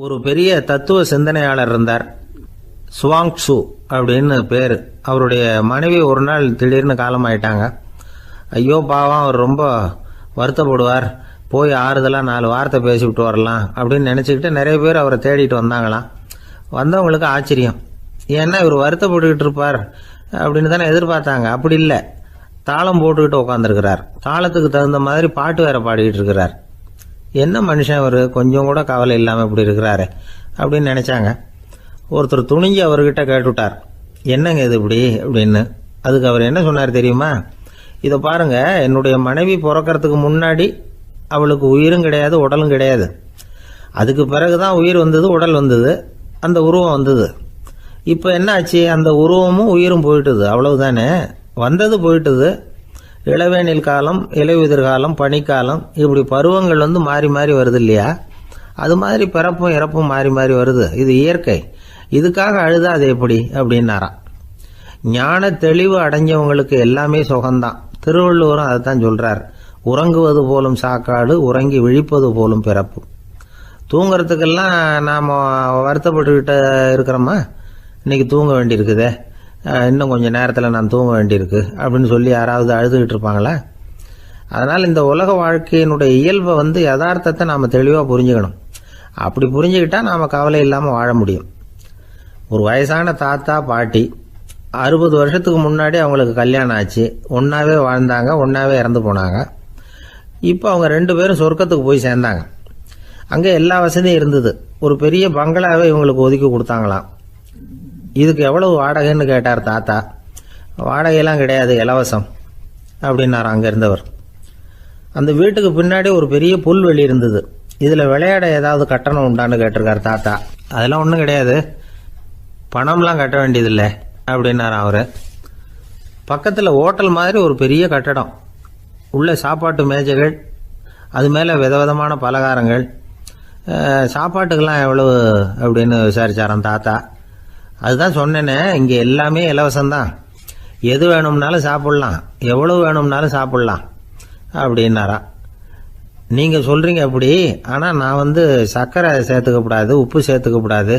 ஒரு பெரிய தத்துவ சிந்தனையாளர் இருந்தார். சுவாங்சு அப்படின்னு பேர். அவருடைய மனைவி ஒரு நாள் திடீர்னு காலமாயிட்டாங்க. ஐயோ பாவம், அவர் ரொம்ப வருத்தப்படுவார், போய் ஆறுதலாக 4 வார்த்தை பேசிவிட்டு வரலாம் அப்படின்னு நினச்சிக்கிட்டு நிறைய பேர் அவரை தேடிட்டு வந்தாங்களாம். வந்தவங்களுக்கு ஆச்சரியம், ஏன்னா இவர் வருத்தப்பட்டுக்கிட்டு இருப்பார் அப்படின்னு தானே எதிர்பார்த்தாங்க. அப்படி இல்லை, தாளம் போட்டுக்கிட்டு உட்காந்துருக்கிறார். தாளத்துக்கு தகுந்த மாதிரி பாட்டு வேற பாடிக்கிட்டு இருக்கிறார். என்ன மனுஷன் அவர், கொஞ்சம் கூட கவலை இல்லாமல் இப்படி இருக்கிறாரு அப்படின்னு நினச்சாங்க. ஒருத்தர் துணிஞ்சு அவர்கிட்ட கேட்டுவிட்டார், என்னங்க இது இப்படி அப்படின்னு. அதுக்கு அவர் என்ன சொன்னார் தெரியுமா? இதை பாருங்க, என்னுடைய மனைவி பிறக்கிறதுக்கு முன்னாடி அவளுக்கு உயிரும் கிடையாது, உடலும் கிடையாது. அதுக்கு பிறகுதான் உயிர் வந்தது, உடல் வந்தது, அந்த உருவம் வந்தது. இப்போ என்ன ஆச்சு? அந்த உருவமும் உயிரும் போயிட்டுது, அவ்வளவுதானே. வந்தது போயிட்டுது. இளவேனில் காலம், இலையுதிர் காலம், பனிக்காலம், இப்படி பருவங்கள் மாறி மாறி வருது இல்லையா? அது மாதிரி பிறப்பும் இறப்பும் மாறி மாறி வருது. இது இயற்கை. இதுக்காக அழுதா அது எப்படி அப்படின்னாராம். ஞான தெளிவு அடைஞ்சவங்களுக்கு எல்லாமே சுகம்தான். திருவள்ளுவரும் அதைத்தான் சொல்றார். உறங்குவது போலும் சாக்காடு, உறங்கி விழிப்பது போலும் பிறப்பு. தூங்குறதுக்கெல்லாம் நாம் வருத்தப்பட்டுக்கிட்ட இருக்கிறோமா? இன்னைக்கு தூங்க வேண்டியிருக்குதே, இன்னும் கொஞ்சம் நேரத்தில் நான் தூங்க வேண்டியிருக்கு அப்படின்னு சொல்லி யாராவது அழுதுகிட்டு இருப்பாங்களா? அதனால் இந்த உலக வாழ்க்கையினுடைய இயல்பை யதார்த்தத்தை நாம் தெளிவாக புரிஞ்சுக்கணும். அப்படி புரிஞ்சுக்கிட்டா நாம் கவலை இல்லாமல் வாழ முடியும். ஒரு வயசான தாத்தா பாட்டி 60 வருஷத்துக்கு முன்னாடி அவங்களுக்கு கல்யாணம் ஆச்சு. ஒன்றாவே வாழ்ந்தாங்க, ஒன்றாவே இறந்து போனாங்க. இப்போ அவங்க 2 பேரும் சொர்க்கத்துக்கு போய் சேர்ந்தாங்க. அங்கே எல்லா வசதியும் இருந்தது. ஒரு பெரிய பங்களாவே இவங்களுக்கு ஒதுக்கி கொடுத்தாங்களாம். இதுக்கு எவ்வளவு வாடகைன்னு கேட்டார் தாத்தா. வாடகையெல்லாம் கிடையாது, இலவசம் அப்படின்னார் அங்கே இருந்தவர். அந்த வீட்டுக்கு பின்னாடி ஒரு பெரிய புல்வெளி இருந்தது. இதில் விளையாட ஏதாவது கட்டணம் உண்டான்னு கேட்டிருக்கார் தாத்தா. அதெல்லாம் ஒன்றும் கிடையாது, பணம்லாம் கட்ட வேண்டியதில்லை அப்படின்னார் அவர். பக்கத்தில் ஹோட்டல் மாதிரி ஒரு பெரிய கட்டடம், உள்ள சாப்பாட்டு மேஜைகள், அது மேலே விதவிதமான பலகாரங்கள். சாப்பாட்டுக்கெல்லாம் எவ்வளவு அப்படின்னு விசாரிச்சாராம் தாத்தா. அதுதான் சொன்னேனே, இங்கே எல்லாமே இலவசம்தான். எது வேணும்னாலும் சாப்பிட்லாம், எவ்வளவு வேணும்னாலும் சாப்பிட்லாம் அப்படின்னாரா. நீங்கள் சொல்கிறீங்க அப்படி, ஆனால் நான் சர்க்கரை சேர்த்துக்கக்கூடாது, உப்பு சேர்த்துக்கக்கூடாது,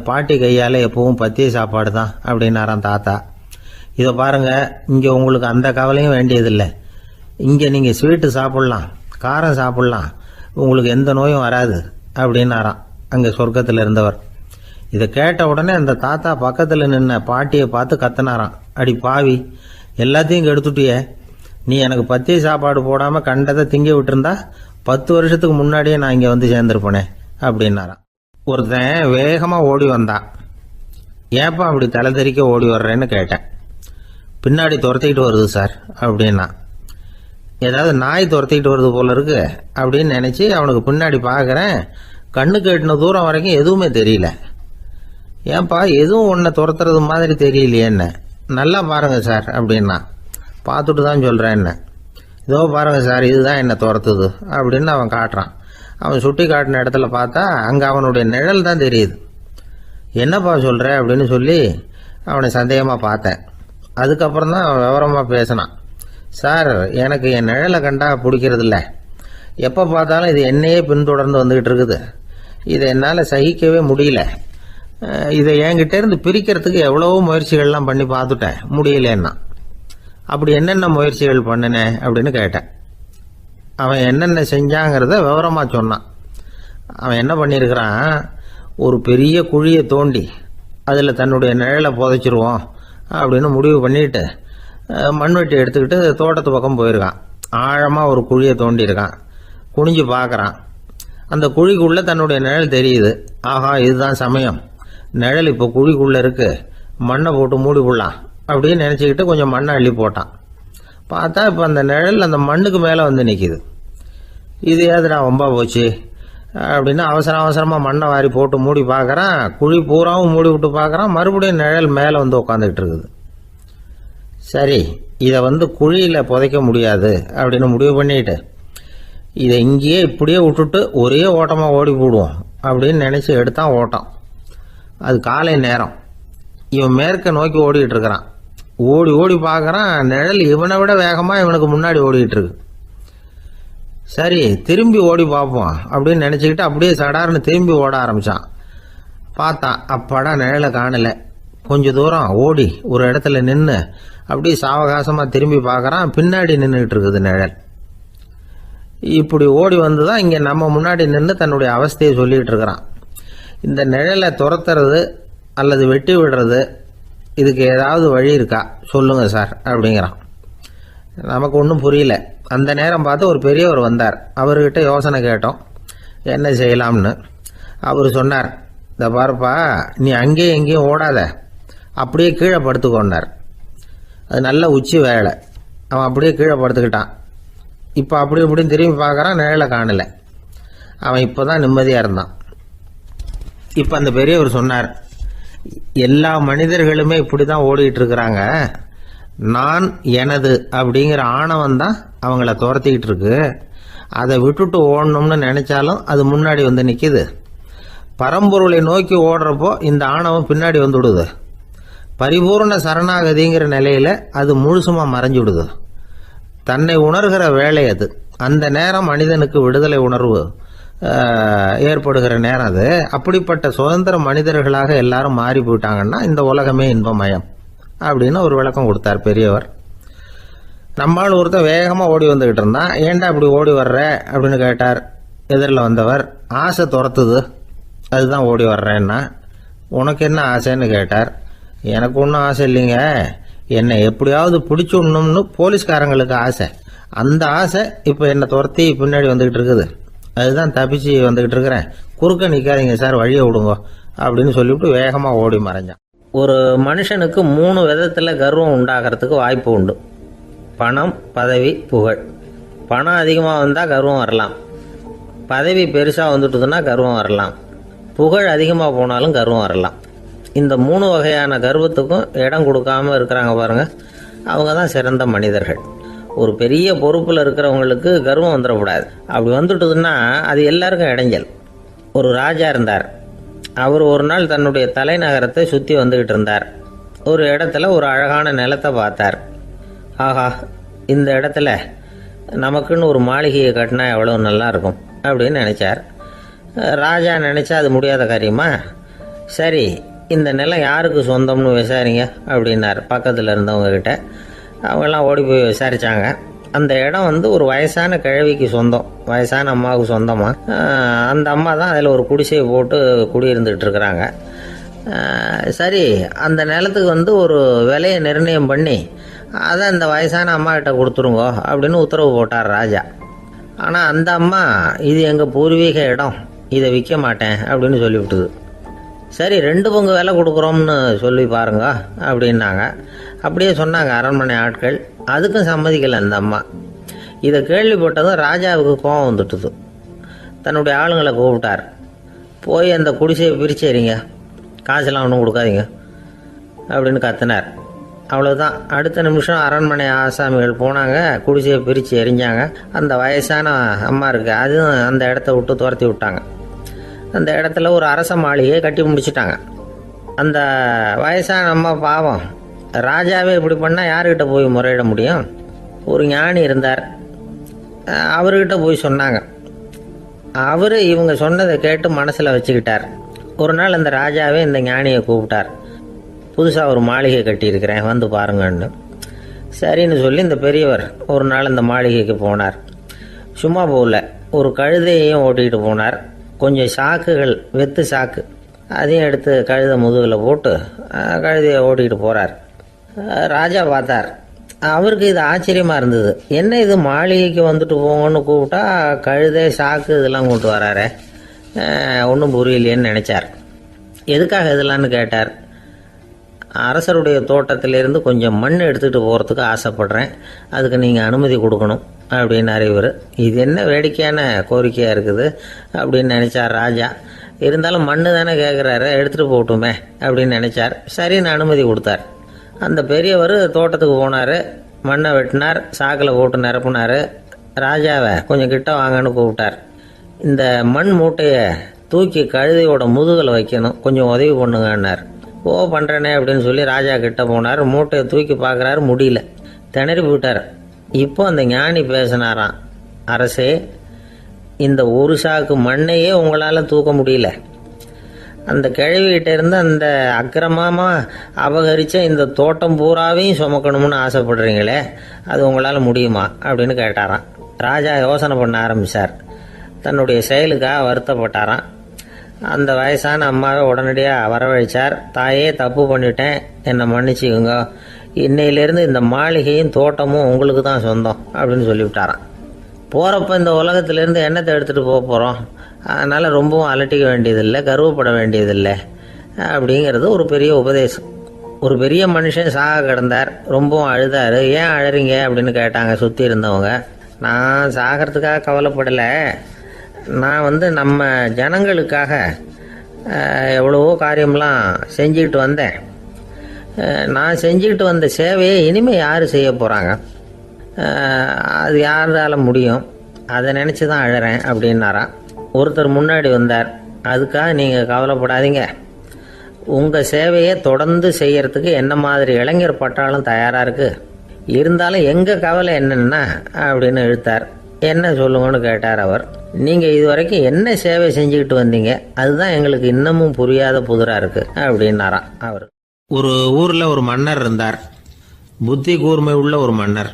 பாட்டி கையால் எப்பவும் பத்திய சாப்பாடு தான் அப்படின்னாராம் தாத்தா. இதை பாருங்கள், இங்கே உங்களுக்கு அந்த கவலையும் வேண்டியதில்லை. இங்கே நீங்கள் ஸ்வீட்டு சாப்பிட்லாம், காரம் சாப்பிட்லாம், உங்களுக்கு எந்த நோயும் வராது அப்படின்னாராம் அங்கே சொர்க்கத்தில் இருந்தவர். இதை கேட்ட உடனே அந்த தாத்தா பக்கத்தில் நின்ன பாட்டியை பார்த்து கத்தினாராம், அடி பாவி, எல்லாத்தையும் கெடுத்துட்டியே, நீ எனக்கு பத்திய சாப்பாடு போடாமல் கண்டதை திங்க விட்டுருந்தா 10 வருஷத்துக்கு முன்னாடியே நான் இங்கே சேர்ந்துருப்பேனே அப்படின்னாராம். ஒருத்தன் வேகமாக ஓடி வந்தான். ஏப்பா அப்படி தலை தெறிக்க ஓடி வர்றேன்னு கேட்டேன். பின்னாடி துரத்திக்கிட்டு வருது சார் அப்படின்னா. ஏதாவது நாய் துரத்திக்கிட்டு வருது போல இருக்கு அப்படின்னு நினச்சி அவனுக்கு பின்னாடி பார்க்குறேன். கண்ணுக்கு எட்டின தூரம் வரைக்கும் எதுவுமே தெரியல. ஏன்பா எதுவும் உன்னை துரத்துறது மாதிரி தெரியலையே, என்ன நல்லா பாருங்க சார் அப்படின்னா. பார்த்துட்டு தான் சொல்கிறேன் என்ன. இதோ பாருங்க சார், இதுதான் என்னை துரத்துது அப்படின்னு அவன் காட்டுறான். அவன் சுட்டி காட்டின இடத்துல பார்த்தா அங்கே அவனுடைய நிழல் தான் தெரியுது. என்னப்பா சொல்கிற அப்படின்னு சொல்லி அவனை சந்தேகமாக பார்த்தேன். அதுக்கப்புறம் தான் அவன் விவரமாக பேசினான். சார், எனக்கு என் நிழலை கண்டா பிடிக்கிறதில்ல. எப்போ பார்த்தாலும் இது என்னையே பின்தொடர்ந்து வந்துக்கிட்டு இருக்குது. இதை என்னால் சகிக்கவே முடியல. இதை என்கிட்டேருந்து பிரிக்கிறதுக்கு எவ்வளவோ முயற்சிகள்லாம் பண்ணி பார்த்துட்டேன், முடியலன்னா. அப்படி என்னென்ன முயற்சிகள் பண்ணினேன் அப்படின்னு கேட்டேன். அவன் என்னென்ன செஞ்சாங்கிறத விவரமாக சொன்னான். அவன் என்ன பண்ணியிருக்கிறான், ஒரு பெரிய குழியை தோண்டி அதில் தன்னுடைய நிழலை புதைச்சிருவோம் அப்படின்னு முடிவு பண்ணிட்டு மண்வெட்டி எடுத்துக்கிட்டு தோட்டத்து பக்கம் போயிருக்கான். ஆழமாக ஒரு குழியை தோண்டியிருக்கான். குனிஞ்சு பார்க்குறான். அந்த குழிக்குள்ளே தன்னுடைய நிழல் தெரியுது. ஆஹா, இதுதான் சமயம், நிழல் இப்போ குழிக்குள்ளே இருக்கு, மண்ணை போட்டு மூடி விடலாம் அப்படின்னு நினச்சிக்கிட்டு கொஞ்சம் மண்ணை அள்ளி போட்டான். பார்த்தா இப்போ அந்த நிழல் அந்த மண்ணுக்கு மேலே நிற்கிது. இது ஏதுடா வம்பா போச்சு அப்படின்னு அவசரமாக மண்ணை வாரி போட்டு மூடி பார்க்குறான். குழி பூராவும் மூடி விட்டு பார்க்குறான். மறுபடியும் நிழல் மேலே உட்காந்துக்கிட்டு இருக்குது. சரி, இதை குழியில் புதைக்க முடியாது அப்படின்னு முடிவு பண்ணிட்டு இதை இங்கேயே இப்படியே விட்டுட்டு ஒரே ஓட்டமாக ஓடி போடுவோம் அப்படின்னு நினச்சி எடுத்தான் ஓட்டம். அது காலை நேரம். இவன் மேற்க நோக்கி ஓடிக்கிட்டு இருக்கிறான். ஓடி ஓடி பார்க்குறான், நிழல் இவனை விட வேகமாக இவனுக்கு முன்னாடி ஓடிக்கிட்டு இருக்கு. சரி திரும்பி ஓடி பார்ப்போம் அப்படின்னு நினச்சிக்கிட்டு அப்படியே சடார்னு திரும்பி ஓட ஆரம்பித்தான். பார்த்தான், அப்பாடா நிழலை காணலை. கொஞ்ச தூரம் ஓடி ஒரு இடத்துல நின்று அப்படியே சாவகாசமாக திரும்பி பார்க்குறான். பின்னாடி நின்றுட்டு இருக்குது நிழல். இப்படி ஓடி வந்து தான் இங்கே நம்ம முன்னாடி நின்று தன்னுடைய அவஸ்தையை சொல்லிகிட்டு இருக்கிறான். இந்த நிழலை துரத்துறது அல்லது வெட்டி விடுறது, இதுக்கு ஏதாவது வழி இருக்கா சொல்லுங்கள் சார் அப்படிங்கிறான். நமக்கு ஒன்றும் புரியல. அந்த நேரம் பார்த்து ஒரு பெரியவர் வந்தார். அவர்கிட்ட யோசனை கேட்டோம், என்ன செய்யலாம்னு. அவர் சொன்னார், இந்த பாருப்பா, நீ அங்கேயும் எங்கேயும் ஓடாத, அப்படியே கீழே படுத்துக்கொண்டார். அது நல்ல உச்சி வேலை. அவன் அப்படியே கீழே படுத்துக்கிட்டான். இப்போ அப்படி இப்படின்னு திரும்பி பார்க்குறான், நிழலை காணலை. அவன் இப்போ தான் நிம்மதியாக இருந்தான். இப்போ அந்த பெரியவர் சொன்னார், எல்லா மனிதர்களுமே இப்படி தான் ஓடிக்கிட்டு இருக்கிறாங்க. நான் எனது அப்படிங்கிற ஆணவம் தான் அவங்கள துரத்திக்கிட்டு இருக்கு. அதை விட்டுட்டு ஓடணும்னு நினைச்சாலும் அது முன்னாடி வந்து நிற்கிது. பரம்பொருளை நோக்கி ஓடுறப்போ இந்த ஆணவம் பின்னாடி வந்துவிடுது. பரிபூர்ண சரணாகதிங்கிற நிலையில அது முழுசுமாக மறைஞ்சுடுது. தன்னை உணர்கிற வேலை அது. அந்த நேரம் மனிதனுக்கு விடுதலை உணர்வு ஏற்படுகிற நேரம் அது. அப்படிப்பட்ட சுதந்திர மனிதர்களாக எல்லாரும் மாறி போயிட்டாங்கன்னா இந்த உலகமே இன்பமயம் அப்படின்னு ஒரு விளக்கம் கொடுத்தார் பெரியவர். நம்மால் ஒருத்தர் வேகமாக ஓடி வந்துக்கிட்டு இருந்தான். ஏன்டா இப்படி ஓடி வர்ற அப்படின்னு கேட்டார் எதிரில் வந்தவர். ஆசை துரத்துது, அதுதான் ஓடி வர்றேன்னா. உனக்கு என்ன ஆசைன்னு கேட்டார். எனக்கு ஒன்றும் ஆசை இல்லைங்க, என்னை எப்படியாவது பிடிச்சுடணும்னு போலீஸ்காரங்களுக்கு ஆசை. அந்த ஆசை இப்போ என்னை துரத்தி பின்னாடி வந்துக்கிட்டு இருக்குது. அதுதான் தப்பிச்சு வந்துக்கிட்டு இருக்கிறேன். குறுக்க நிற்காதீங்க சார், வழியை விடுங்க அப்படின்னு சொல்லிவிட்டு வேகமாக ஓடி மறைஞ்சான். ஒரு மனுஷனுக்கு 3 விதத்தில் கர்வம் உண்டாகிறதுக்கு வாய்ப்பு உண்டு. பணம், பதவி, புகழ். பணம் அதிகமாக வந்தால் கர்வம் வரலாம். பதவி பெருசாக வந்துட்டுதுன்னா கர்வம் வரலாம். புகழ் அதிகமாக போனாலும் கர்வம் வரலாம். இந்த 3 வகையான கர்வத்துக்கும் இடம் கொடுக்காம இருக்கிறாங்க பாருங்க, அவங்க தான் சிறந்த மனிதர்கள். ஒரு பெரிய பொறுப்பில் இருக்கிறவங்களுக்கு கர்வம் வந்துடக்கூடாது. அப்படி வந்துட்டுதுன்னா அது எல்லாருக்கும் இடைஞ்சல். ஒரு ராஜா இருந்தார். அவர் ஒரு நாள் தன்னுடைய தலைநகரத்தை சுற்றி வந்துக்கிட்டு இருந்தார். ஒரு இடத்துல ஒரு அழகான நிலத்தை பார்த்தார். ஆஹா, இந்த இடத்துல நமக்குன்னு ஒரு மாளிகையை கட்டினா எவ்வளோ நல்லா இருக்கும் அப்படின்னு நினச்சார். ராஜா நினச்சா அது முடியாத காரியமா? சரி, இந்த நிலம் யாருக்கு சொந்தம்னு விசாரிங்க அப்படின்னார் பக்கத்தில் இருந்தவங்கக்கிட்ட. அவங்கெல்லாம் ஓடி போய் விசாரித்தாங்க. அந்த இடம் ஒரு வயசான கிழவிக்கு சொந்தம், வயசான அம்மாவுக்கு சொந்தமாக. அந்த அம்மா தான் அதில் ஒரு குடிசையை போட்டு குடியிருந்துகிட்டு இருக்கிறாங்க. சரி, அந்த நிலத்துக்கு ஒரு விலையை நிர்ணயம் பண்ணி அதை அந்த வயசான அம்மா கிட்ட கொடுத்துருங்கோ அப்படின்னு உத்தரவு போட்டார் ராஜா. ஆனால் அந்த அம்மா, இது எங்கள் பூர்வீக இடம், இதை விற்க மாட்டேன் அப்படின்னு சொல்லிவிட்டுது. சரி, 2 பங்கு விலை கொடுக்குறோம்னு சொல்லி பாருங்க அப்படின்னாங்க. அப்படியே சொன்னாங்க அரண்மனை ஆட்கள். அதுக்கும் சம்மதிக்கலை அந்த அம்மா. இதை கேள்விப்பட்டதும் ராஜாவுக்கு கோபம் வந்துட்டுது. தன்னுடைய ஆளுங்களை கூப்பிட்டார். போய் அந்த குடிசையை பிரித்து எறிங்க, காசெல்லாம் ஒன்றும் கொடுக்காதீங்க அப்படின்னு கத்தினார். அவ்வளோதான். அடுத்த நிமிஷம் அரண்மனை ஆசாமிகள் போனாங்க, குடிசையை பிரித்து எரிஞ்சாங்க. அந்த வயசான அம்மா இருக்கு, அதுவும் அந்த இடத்த விட்டு துரத்தி விட்டாங்க. அந்த இடத்துல ஒரு அரச மாளிகையை கட்டி முடிச்சிட்டாங்க. அந்த வயசான அம்மா பாவம், ராஜாவே இப்படி பண்ணால் யாருக்கிட்ட போய் முறையிட முடியும்? ஒரு ஞானி இருந்தார், அவர்கிட்ட போய் சொன்னாங்க. அவர் இவங்க சொன்னதை கேட்டு மனசில் வச்சுக்கிட்டார். ஒரு நாள் அந்த ராஜாவே இந்த ஞானியை கூப்பிட்டார். புதுசாக ஒரு மாளிகை கட்டியிருக்கிறேன், வந்து பாருங்கன்னு. சரின்னு சொல்லி இந்த பெரியவர் ஒரு நாள் இந்த மாளிகைக்கு போனார். சும்மா போகல, ஒரு கழுதையையும் ஓட்டிகிட்டு போனார். கொஞ்சம் சாக்குகள், வெத்து சாக்கு, அதையும் எடுத்து கழுதை முதுகில் போட்டு கழுதையை ஓட்டிகிட்டு போகிறார். ராஜா பார்த்தார். அவருக்கு இது ஆச்சரியமாக இருந்தது. என்ன இது, மாளிகைக்கு வந்துட்டு போங்கன்னு கூப்பிட்டா கழுதை, சாக்கு இதெல்லாம் கொண்டு வராரு, ஒன்றும் புரியலையேன்னு நினச்சார். எதுக்காக இதெல்லாம்னு கேட்டார். அரசருடைய தோட்டத்திலேருந்து கொஞ்சம் மண் எடுத்துகிட்டு போகிறதுக்கு ஆசைப்படுறேன், அதுக்கு நீங்கள் அனுமதி கொடுக்கணும் அப்படின்னாரு இவர். இது என்ன வேடிக்கையான கோரிக்கையாக இருக்குது அப்படின்னு நினச்சார் ராஜா. இருந்தாலும் மண் தானே கேட்குறாரு, எடுத்துகிட்டு போகட்டுமே அப்படின்னு நினச்சார். சரின்னு அனுமதி கொடுத்தார். அந்த பெரியவர் தோட்டத்துக்கு போனார், மண்ணை வெட்டினார், சாக்கில் போட்டு நிரப்புனார். ராஜாவை கொஞ்சம் கிட்ட வாங்கன்னு கூப்பிட்டார். இந்த மண் மூட்டையை தூக்கி கழுதையோட முதுகில் வைக்கணும், கொஞ்சம் உதவி பண்ணுங்கன்னார். ஓ, பண்ணுறேனே அப்படின்னு சொல்லி ராஜா கிட்ட போனார். மூட்டையை தூக்கி பார்க்குறாரு, முடியல, திணறி போயிட்டார். இப்போ அந்த ஞானி பேசினாராம். அரசே, இந்த ஒரு சாக்கு மண்ணையே உங்களால் தூக்க முடியல. அந்த கிழவிகிட்ட இருந்து அந்த அக்கிரமமாக அபகரித்த இந்த தோட்டம் பூராவையும் சுமக்கணும்னு ஆசைப்படுறீங்களே, அது உங்களால் முடியுமா அப்படின்னு கேட்டாராம். ராஜா யோசனை பண்ண ஆரம்பித்தார். தன்னுடைய செயலுக்காக வருத்தப்பட்டாராம். அந்த வயசான அம்மாவை உடனடியாக வரவழைச்சார். தாயே, தப்பு பண்ணிட்டேன், என்னை மன்னிச்சுக்குங்க. இன்னையிலேருந்து இந்த மாளிகையும் தோட்டமும் உங்களுக்கு தான் சொந்தம் அப்படின்னு சொல்லிவிட்டாராம். போகிறப்ப இந்த உலகத்திலேருந்து எண்ணத்தை எடுத்துகிட்டு போக போகிறோம், அதனால் ரொம்பவும் அலட்டிக்க வேண்டியதில்லை, கர்வப்பட வேண்டியதில்லை அப்படிங்கிறது ஒரு பெரிய உபதேசம். ஒரு பெரிய மனுஷன் சாக கிடந்தார். ரொம்பவும் அழுதார். ஏன் அழறீங்க அப்படின்னு கேட்டாங்க சுற்றி இருந்தவங்க. நான் சாகிறதுக்காக கவலைப்படலை, நான் நம்ம ஜனங்களுக்காக எவ்வளவோ காரியம்லாம் செஞ்சுக்கிட்டு வந்தேன். நான் செஞ்சுக்கிட்டு வந்த சேவையை இனிமேல் யார் செய்ய போகிறாங்க? அது யாரால முடியும்? அதை நினச்சி தான் அழறேன் அப்படின்னாராம். ஒருத்தர் முன்னாடி வந்தார். அதுக்காக நீங்கள் கவலைப்படாதீங்க, உங்கள் சேவையை தொடர்ந்து செய்யறதுக்கு என்ன மாதிரி இளைஞர் பட்டாலும் தயாராக இருக்குது. இருந்தாலும் எங்கள் கவலை என்னென்னா அப்படின்னு இழுத்தார். என்ன சொல்லுங்கன்னு கேட்டார் அவர். நீங்கள் இதுவரைக்கும் என்ன சேவை செஞ்சுக்கிட்டு வந்தீங்க, அதுதான் எங்களுக்கு இன்னமும் புரியாத புதிராக இருக்குது அப்படின்னாராம் அவர். ஒரு ஊரில் ஒரு மன்னர் இருந்தார். புத்தி கூர்மை உள்ள ஒரு மன்னர்.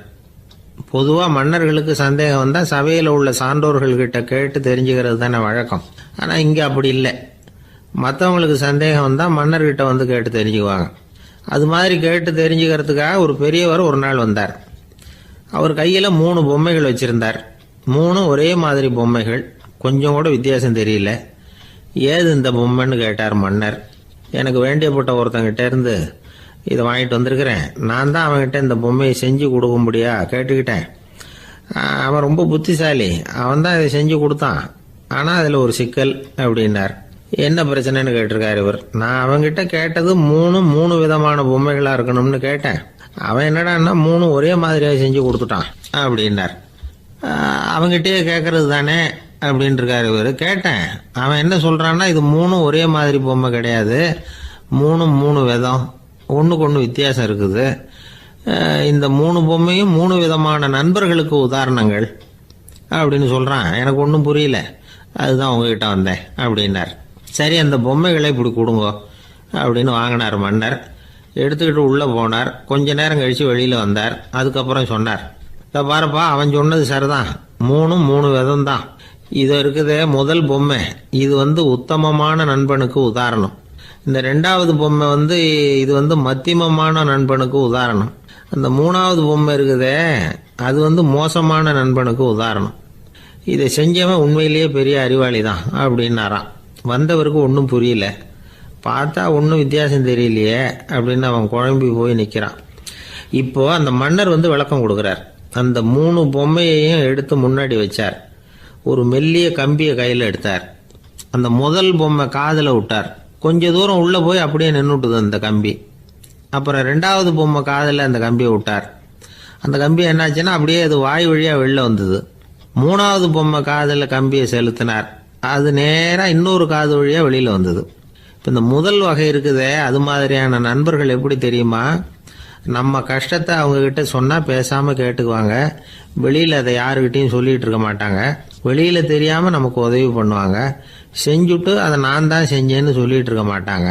பொதுவாக மன்னர்களுக்கு சந்தேகம் வந்தால் சபையில் உள்ள சான்றோர்கள்கிட்ட கேட்டு தெரிஞ்சுக்கிறது தானே வழக்கம். ஆனால் இங்கே அப்படி இல்லை. மற்றவங்களுக்கு சந்தேகம் வந்தால் மன்னர்கிட்ட வந்து கேட்டு தெரிஞ்சுக்குவாங்க. அது மாதிரி கேட்டு தெரிஞ்சுக்கிறதுக்காக ஒரு பெரியவர் ஒரு நாள் வந்தார். அவர் கையில் 3 பொம்மைகள் வச்சுருந்தார். 3 ஒரே மாதிரி பொம்மைகள், கொஞ்சம் கூட வித்தியாசம் தெரியல. ஏது இந்த பொம்மைன்னு கேட்டார் மன்னர். எனக்கு வேண்டியப்பட்ட ஒருத்தங்கிட்ட இருந்து இதை வாங்கிட்டு வந்திருக்கிறேன். நான் தான் அவன்கிட்ட இந்த பொம்மையை செஞ்சு கொடுக்கும்படியா கேட்டுக்கிட்டேன். அவன் ரொம்ப புத்திசாலி, அவன் தான் இதை செஞ்சு கொடுத்தான். ஆனால் அதில் ஒரு சிக்கல் அப்படின்னார். என்ன பிரச்சனைன்னு கேட்டிருக்காரு இவர். நான் அவன்கிட்ட கேட்டது 3 விதமான பொம்மைகளாக இருக்கணும்னு கேட்டேன். அவன் என்னடான்னா 3 ஒரே மாதிரியாக செஞ்சு கொடுத்துட்டான் அப்படின்னார். அவங்ககிட்டயே கேட்கறது தானே அப்படின்னு இருக்காரு இவர். கேட்டேன், அவன் என்ன சொல்றான்னா, இது 3 ஒரே மாதிரி பொம்மை கிடையாது, 3 விதம், ஒன்றுக்கு ஒன்று வித்தியாசம் இருக்குது. இந்த 3 பொம்மையும் 3 விதமான நண்பர்களுக்கு உதாரணங்கள் அப்படின்னு சொல்றான். எனக்கு ஒன்றும் புரியல, அதுதான் உங்ககிட்ட வந்தேன் அப்படின்னார். சரி, அந்த பொம்மைகளை இப்படி கொடுங்க அப்படின்னு வாங்கினார் மன்னர். எடுத்துக்கிட்டு உள்ளே போனார். கொஞ்ச நேரம் கழித்து வெளியில் வந்தார். அதுக்கப்புறம் சொன்னார், இதை பாருப்பா, அவன் சொன்னது சரிதான், 3 விதம் தான். இது இருக்குதே முதல் பொம்மை, இது உத்தமமான நண்பனுக்கு உதாரணம். இந்த 2வது பொம்மை இது மத்தியமமான நண்பனுக்கு உதாரணம். அந்த 3வது பொம்மை இருக்குதே அது மோசமான நண்பனுக்கு உதாரணம். இதை செஞ்சவன் உண்மையிலேயே பெரிய அறிவாளி தான் அப்படின்னாராம். வந்தவருக்கு ஒன்றும் புரியல. பார்த்தா ஒன்றும் வித்தியாசம் தெரியலையே அப்படின்னு அவன் குழம்பி போய் நிற்கிறான். இப்போ அந்த மன்னர் விளக்கம் கொடுக்குறார். அந்த 3 பொம்மையையும் எடுத்து முன்னாடி வச்சார். ஒரு மெல்லிய கம்பியை கையில் எடுத்தார். அந்த முதல் பொம்மை காதில் விட்டார். கொஞ்ச தூரம் உள்ளே போய் அப்படியே நின்றுட்டுது அந்த கம்பி. அப்புறம் 2வது பொம்மை காதில் அந்த கம்பியை விட்டார். அந்த கம்பி என்னாச்சுன்னா அப்படியே அது வாய் வழியாக வெளில வந்தது. 3வது பொம்மை காதில் கம்பியை செலுத்தினார். அது நேராக இன்னொரு காது வழியாக வெளியில் வந்தது. இப்போ இந்த முதல் வகை இருக்குதே, அது மாதிரியான நண்பர்கள் எப்படி தெரியுமா? நம்ம கஷ்டத்தை அவங்கக்கிட்ட சொன்னால் பேசாமல் கேட்டுக்குவாங்க. வெளியில் அதை யாருக்கிட்டையும் சொல்லிகிட்டு இருக்க மாட்டாங்க. வெளியில் தெரியாமல் நமக்கு உதவி பண்ணுவாங்க. செஞ்சுட்டு அதை நான் தான் செஞ்சேன்னு சொல்லிகிட்டு இருக்க மாட்டாங்க.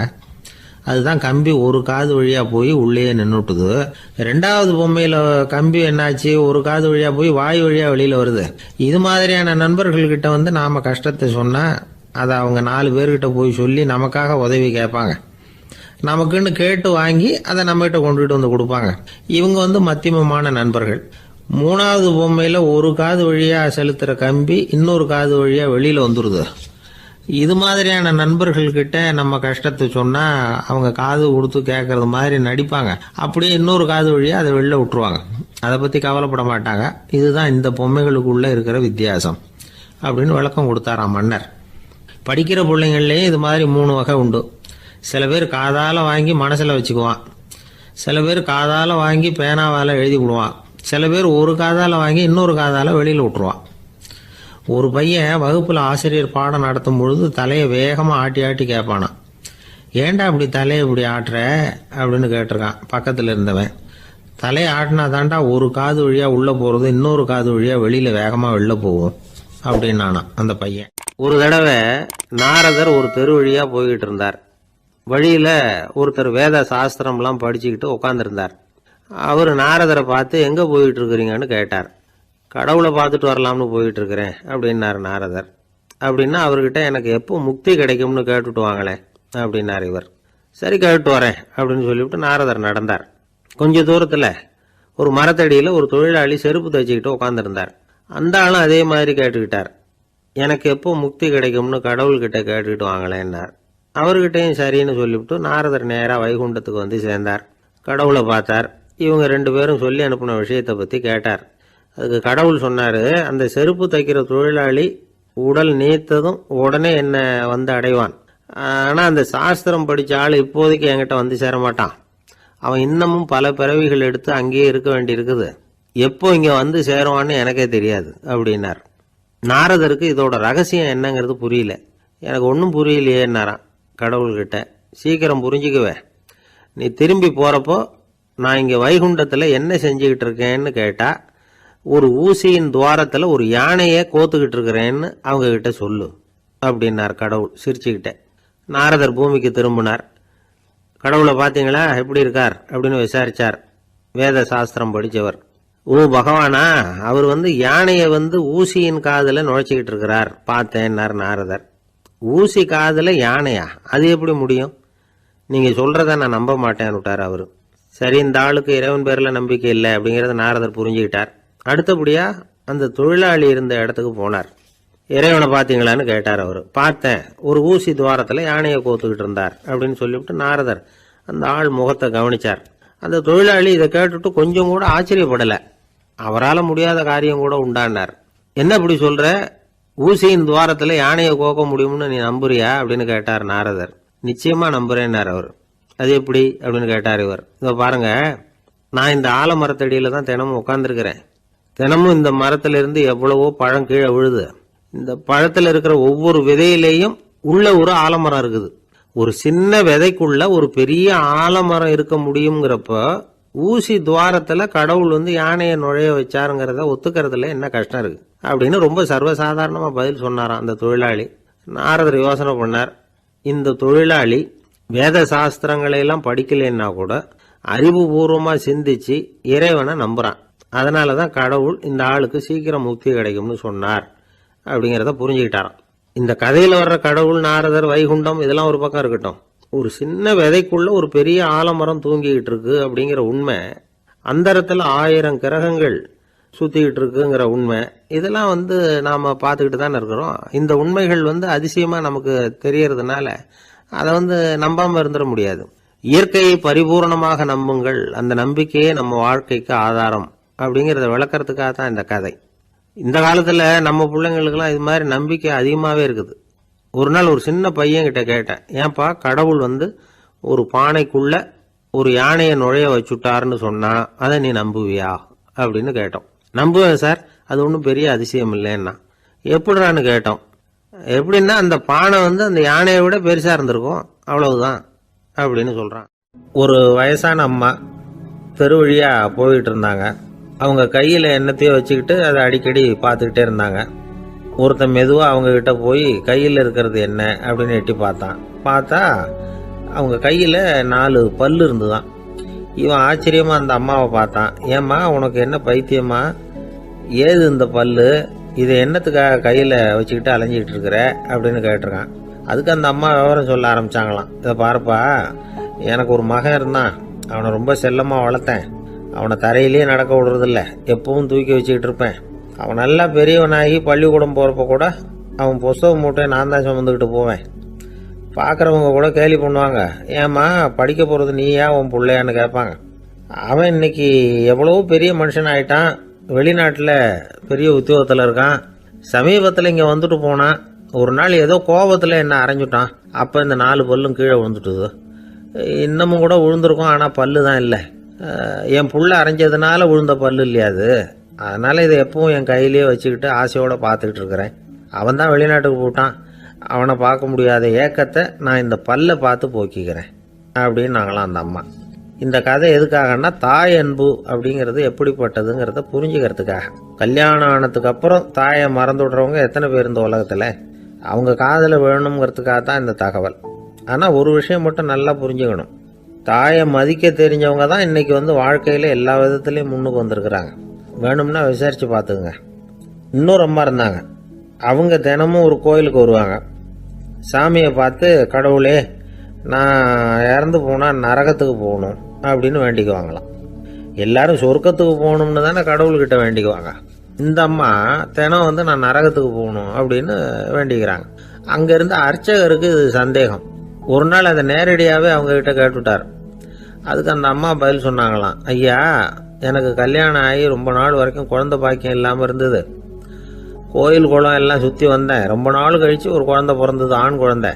அதுதான் கம்பி ஒரு காது வழியாக போய் உள்ளே நின்றுட்டுது. 2வது பொம்மையில் கம்பி என்னாச்சு, ஒரு காது வழியாக போய் வாய் வழியாக வெளியில் வருது. இது மாதிரியான நண்பர்கள்கிட்ட நாம் கஷ்டத்தை சொன்னால் அதை அவங்க 4 பேர்கிட்ட போய் சொல்லி நமக்காக உதவி கேட்பாங்க. நமக்குன்னு கேட்டு வாங்கி அதை நம்மகிட்ட கொண்டுகிட்டு வந்து கொடுப்பாங்க. இவங்க மத்தியமமான நண்பர்கள். 3வது பொம்மையில் ஒரு காது வழியாக செலுத்துகிற கம்பி இன்னொரு காது வழியாக வெளியில் வந்துடுது. இது மாதிரியான நண்பர்கள்கிட்ட நம்ம கஷ்டத்தை சொன்னால் அவங்க காது கொடுத்து கேட்கறது மாதிரி நடிப்பாங்க. அப்படியே இன்னொரு காது வழியாக அதை வெளில விட்டுருவாங்க. அதை பற்றி கவலைப்பட மாட்டாங்க. இதுதான் இந்த பொம்மைகளுக்குள்ளே இருக்கிற வித்தியாசம் அப்படின்னு விளக்கம் கொடுத்தாராம் மன்னர். படிக்கிற பிள்ளைங்கள்லேயே இது மாதிரி 3 வகை உண்டு. சில பேர் காதால் வாங்கி மனசில் வச்சுக்குவான். சில பேர் காதால் வாங்கி பேனாவால் எழுதி விடுவான். சில பேர் ஒரு காதால் வாங்கி இன்னொரு காதால் வெளியில் விட்டுருவான். ஒரு பையன் வகுப்பில் ஆசிரியர் பாடம் நடத்தும் பொழுது தலையை வேகமாக ஆட்டி ஆட்டி கேட்பானான். ஏன்டா இப்படி தலையை இப்படி ஆட்டுற அப்படின்னு கேட்டிருக்கான் பக்கத்தில் இருந்தவன். தலையை ஆட்டினா தாண்டா ஒரு காது வழியாக உள்ளே போகிறது இன்னொரு காது வழியாக வெளியில் வேகமாக வெளில போகும் அப்படின்னானா அந்த பையன். ஒரு தடவை நாரதர் ஒரு தெரு வழியா போய்கிட்டு இருந்தார். வழியில ஒருத்தர் வேத சாஸ்திரம்லாம் படிச்சுக்கிட்டு உட்காந்துருந்தார். அவர் நாரதரை பார்த்து எங்க போயிட்டு இருக்கிறீங்கன்னு கேட்டார். கடவுளை பார்த்துட்டு வரலாம்னு போயிட்டு இருக்கிறேன் அப்படின்னாரு நாரதர். அப்படின்னா அவர்கிட்ட எனக்கு எப்போ முக்தி கிடைக்கும்னு கேட்டுட்டு வாங்களேன் அப்படின்னார் இவர். சரி கேட்டு வரேன் அப்படின்னு சொல்லிவிட்டு நாரதர் நடந்தார். கொஞ்ச தூரத்தில் ஒரு மரத்தடியில் ஒரு தொழிலாளி செருப்பு தைச்சிக்கிட்டு உட்காந்துருந்தார். அந்த ஆளும் அதே மாதிரி கேட்டுக்கிட்டார். எனக்கு எப்போ முக்தி கிடைக்கும்னு கடவுள்கிட்ட கேட்டுக்கிட்டு வாங்களேன்னார். அவர்கிட்டையும் சரின்னு சொல்லிவிட்டு நாரதர் நேராக வைகுண்டத்துக்கு வந்து சேர்ந்தார். கடவுளை பார்த்தார். இவங்க 2 பேரும் சொல்லி அனுப்பின விஷயத்தை பற்றி கேட்டார். அதுக்கு கடவுள் சொன்னார், அந்த செருப்பு தைக்கிற தொழிலாளி உடல் நீத்ததும் உடனே என்னை வந்து அடைவான். ஆனால் அந்த சாஸ்திரம் படித்த ஆள் இப்போதைக்கு என்கிட்ட வந்து சேர மாட்டான். அவன் இன்னமும் பல பிறவிகள் எடுத்து அங்கேயே இருக்க வேண்டி இருக்குது. எப்போ இங்கே வந்து சேருவான்னு எனக்கே தெரியாது அப்படின்னார். நாரதருக்கு இதோட ரகசியம் என்னங்கிறது புரியல. எனக்கு ஒன்றும் புரியலையேன்னாரான் கடவுள்கிட்ட. சீக்கிரம் புரிஞ்சுக்குவேன், நீ திரும்பி போகிறப்போ நான் இங்கே வைகுண்டத்தில் என்ன செஞ்சுக்கிட்டு இருக்கேன்னு கேட்டால் ஒரு ஊசியின் துவாரத்தில் ஒரு யானையை கோத்துக்கிட்டு இருக்கிறேன்னு அவங்க கிட்ட சொல்லு அப்படின்னார் கடவுள் சிரிச்சுக்கிட்டே. நாரதர் பூமிக்கு திரும்பினார். கடவுளை பார்த்தீங்களா எப்படி இருக்கார் அப்படின்னு விசாரிச்சார். வேத சாஸ்திரம் படித்தவர். ஓ பகவானா, அவர் யானையை ஊசியின் காதில் நுழைச்சிக்கிட்டு இருக்கிறார் பார்த்தேன்னார் நாரதர். ஊசி காதில் யானையா? அது எப்படி முடியும்? நீங்கள் சொல்கிறத நான் நம்ப மாட்டேன்னு விட்டார் அவர். சரி, இந்த ஆளுக்கு இறைவன் பேரில் நம்பிக்கை இல்லை அப்படிங்கிறத நாரதர் புரிஞ்சுக்கிட்டார். அடுத்தபடியாக அந்த தொழிலாளி இருந்த இடத்துக்கு போனார். இறைவனை பார்த்தீங்களான்னு கேட்டார் அவர். பார்த்தேன், ஒரு ஊசி துவாரத்தில் யானையை கோத்துக்கிட்டு இருந்தார் அப்படின்னு சொல்லிவிட்டு நாரதர் அந்த ஆள் முகத்தை கவனிச்சார். அந்த தொழிலாளி இதை கேட்டுட்டு கொஞ்சம் கூட ஆச்சரியப்படலை. அவரால் முடியாத காரியம் கூட உண்டானார். என்ன இப்படி சொல்ற, ஊசியின் துவாரத்தில் யானையை கோக்க முடியும்னு நீ நம்புறியா அப்படின்னு கேட்டார் நாரதர். நிச்சயமா நம்புறேன்னார் அவர். அது எப்படி அப்படின்னு கேட்டார் இவர். இதோ பாருங்க, நான் இந்த ஆலமரத்தடியில தான் தினமும் உட்காந்துருக்கிறேன். தினமும் இந்த மரத்திலிருந்து எவ்வளவோ பழம் கீழே விழுது. இந்த பழத்தில் இருக்கிற ஒவ்வொரு விதையிலேயும் உள்ள ஒரு ஆலமரம் இருக்குது. ஒரு சின்ன விதைக்குள்ள ஒரு பெரிய ஆலமரம் இருக்க முடியுங்கிறப்ப ஊசி துவாரத்துல கடவுள் யானையை நுழைய வச்சாருங்கிறத ஒத்துக்கிறதுல என்ன கஷ்டம் இருக்கு அப்படின்னு ரொம்ப சர்வசாதாரணமா பதில் சொன்னாராம் அந்த தொழிலாளி. நாரதர் யோசனை பண்ணார். இந்த தொழிலாளி வேத சாஸ்திரங்களை எல்லாம் படிக்கலைன்னா கூட அறிவுபூர்வமா சிந்திச்சு இறைவனை நம்புறான். அதனாலதான் கடவுள் இந்த ஆளுக்கு சீக்கிரம் முக்தி கிடைக்கும்னு சொன்னார் அப்படிங்கிறத புரிஞ்சுக்கிட்டாராம். இந்த கதையில வர்ற கடவுள், நாரதர், வைகுண்டம் இதெல்லாம் ஒரு பக்கம் இருக்கட்டும், ஒரு சின்ன விதைக்குள்ள ஒரு பெரிய ஆலமரம் தூங்கிக்கிட்டு இருக்கு அப்படிங்கிற உண்மை, அந்தரத்தில் 1000 கிரகங்கள் சுத்திக்கிட்டு இருக்குங்கிற உண்மை, இதெல்லாம் நாம பார்த்துக்கிட்டு தானே இருக்கிறோம். இந்த உண்மைகள் அதிசயமா நமக்கு தெரியறதுனால அதை நம்பாம இருந்துட முடியாது. இயற்கையை பரிபூர்ணமாக நம்புங்கள், அந்த நம்பிக்கையே நம்ம வாழ்க்கைக்கு ஆதாரம் அப்படிங்கிறத விளக்கறதுக்காக தான் இந்த கதை. இந்த காலத்துல நம்ம பிள்ளைங்களுக்கெல்லாம் இது மாதிரி நம்பிக்கை அதிகமாகவே இருக்குது. ஒரு நாள் ஒரு சின்ன பையன் கிட்ட கேட்டேன், ஏன்பா கடவுள் ஒரு பானைக்குள்ள ஒரு யானையை நுழைய வச்சுட்டாருன்னு சொன்னா அதை நீ நம்புவியா அப்படின்னு கேட்டோம். நம்புவேன் சார், அது ஒன்றும் பெரிய அதிசயம் இல்லைன்னா. எப்படிறான்னு கேட்டோம். எப்படின்னா அந்த பானை அந்த யானையை விட பெருசா இருந்திருக்கும், அவ்வளவுதான் அப்படின்னு சொல்றான். ஒரு வயசான அம்மா தெரு வழியா போயிட்டு இருந்தாங்க. அவங்க கையில எண்ணத்தையோ வச்சுக்கிட்டு அதை அடிக்கடி பார்த்துக்கிட்டே இருந்தாங்க. ஒருத்தன் மெதுவாக அவங்க கிட்ட போய் கையில் இருக்கிறது என்ன அப்படின்னு எட்டி பார்த்தான். பார்த்தா அவங்க கையில் 4 பல்லு இருந்துதான். இவன் ஆச்சரியமா அந்த அம்மாவை பார்த்தான். ஏம்மா உனக்கு என்ன பைத்தியமா, ஏது இந்த பல்லு, இதை என்னத்துக்காக கையில் வச்சுக்கிட்டு அலைஞ்சிக்கிட்டு இருக்கிற அப்படின்னு கேட்டிருக்கான். அதுக்கு அந்த அம்மா விவரம் சொல்ல ஆரம்பிச்சாங்களாம். இதை பாருப்பா, எனக்கு ஒரு மகன் இருந்தான், அவனை ரொம்ப செல்லமாக வளர்த்தேன். அவனை தரையிலேயே நடக்க விடுறதில்ல, எப்பவும் தூக்கி வச்சுக்கிட்டு இருப்பேன். அவன் நல்லா பெரியவனாகி பள்ளிக்கூடம் போகிறப்ப கூட அவன் புஸ்தக மூட்டையை நான் தான் சுமந்துக்கிட்டு போவேன். பார்க்குறவங்க கூட கேலி பண்ணுவாங்க, ஏம்மா படிக்க போகிறது நீயா உன் பிள்ளையான்னு கேட்பாங்க. அவன் இன்னைக்கு எவ்வளவோ பெரிய மனுஷன் ஆயிட்டான், வெளிநாட்டில் பெரிய உத்தியோகத்தில் இருக்கான். சமீபத்தில் இங்கே வந்துட்டு போனான். ஒரு நாள் ஏதோ கோபத்தில் என்ன அரைஞ்சுட்டான். அப்போ இந்த 4 பல்லும் கீழே விழுந்துட்டுது. இன்னமும் கூட விழுந்திருக்கும், ஆனால் பல்லு தான் இல்லை. என் புள்ள அரைஞ்சதுனால விழுந்த பல்லு இல்லையா அது, அதனால இதை எப்பவும் என் கையிலேயே வச்சுக்கிட்டு ஆசையோட பார்த்துக்கிட்டு இருக்கிறேன். அவன் தான் வெளிநாட்டுக்கு போட்டான், அவனை பார்க்க முடியாத ஏக்கத்தை நான் இந்த பல்லை பார்த்து போக்கிக்கிறேன் அப்படின்னு நாங்களாம் அந்த அம்மா. இந்த கதை எதுக்காகன்னா தாய் அன்பு அப்படிங்கிறது எப்படிப்பட்டதுங்கிறத புரிஞ்சுக்கிறதுக்காக. கல்யாணம் ஆனதுக்கு அப்புறம் தாயை மறந்து விடுறவங்க எத்தனை பேர் இந்த உலகத்தில்? அவங்க காதில் வேணுங்கிறதுக்காக தான் இந்த தகவல். ஆனால் ஒரு விஷயம் மட்டும் நல்லா புரிஞ்சுக்கணும், தாயை மதிக்க தெரிஞ்சவங்க தான் இன்றைக்கி வாழ்க்கையில் எல்லா விதத்துலேயும் முன்னுக்கு வந்திருக்கிறாங்க. வேணும்னா விசாரித்து பார்த்துக்குங்க. இன்னொரு அம்மா இருந்தாங்க. அவங்க தினமும் ஒரு கோயிலுக்கு வருவாங்க. சாமியை பார்த்து, கடவுளே நான் இறந்து போனால் நரகத்துக்கு போகணும் அப்படின்னு வேண்டிக்குவாங்களாம். எல்லாரும் சொர்க்கத்துக்கு போகணும்னு தானே கடவுள்கிட்ட வேண்டிக்குவாங்க. இந்த அம்மா தினம் நான் நரகத்துக்கு போகணும் அப்படின்னு வேண்டிக்கிறாங்க. அங்கேருந்து அர்ச்சகருக்கு இது சந்தேகம். ஒரு நாள் அதை நேரடியாகவே அவங்கக்கிட்ட கேட்டுவிட்டார். அதுக்கு அந்த அம்மா பதில் சொன்னாங்களாம், ஐயா, எனக்கு கல்யாணம் ஆகி ரொம்ப நாள் வரைக்கும் குழந்தை பாக்கியம் இல்லாமல் இருந்தது. கோயில் குளம் எல்லாம் சுற்றி வந்தேன். ரொம்ப நாள் கழித்து ஒரு குழந்தை பிறந்தது, ஆண் குழந்தை.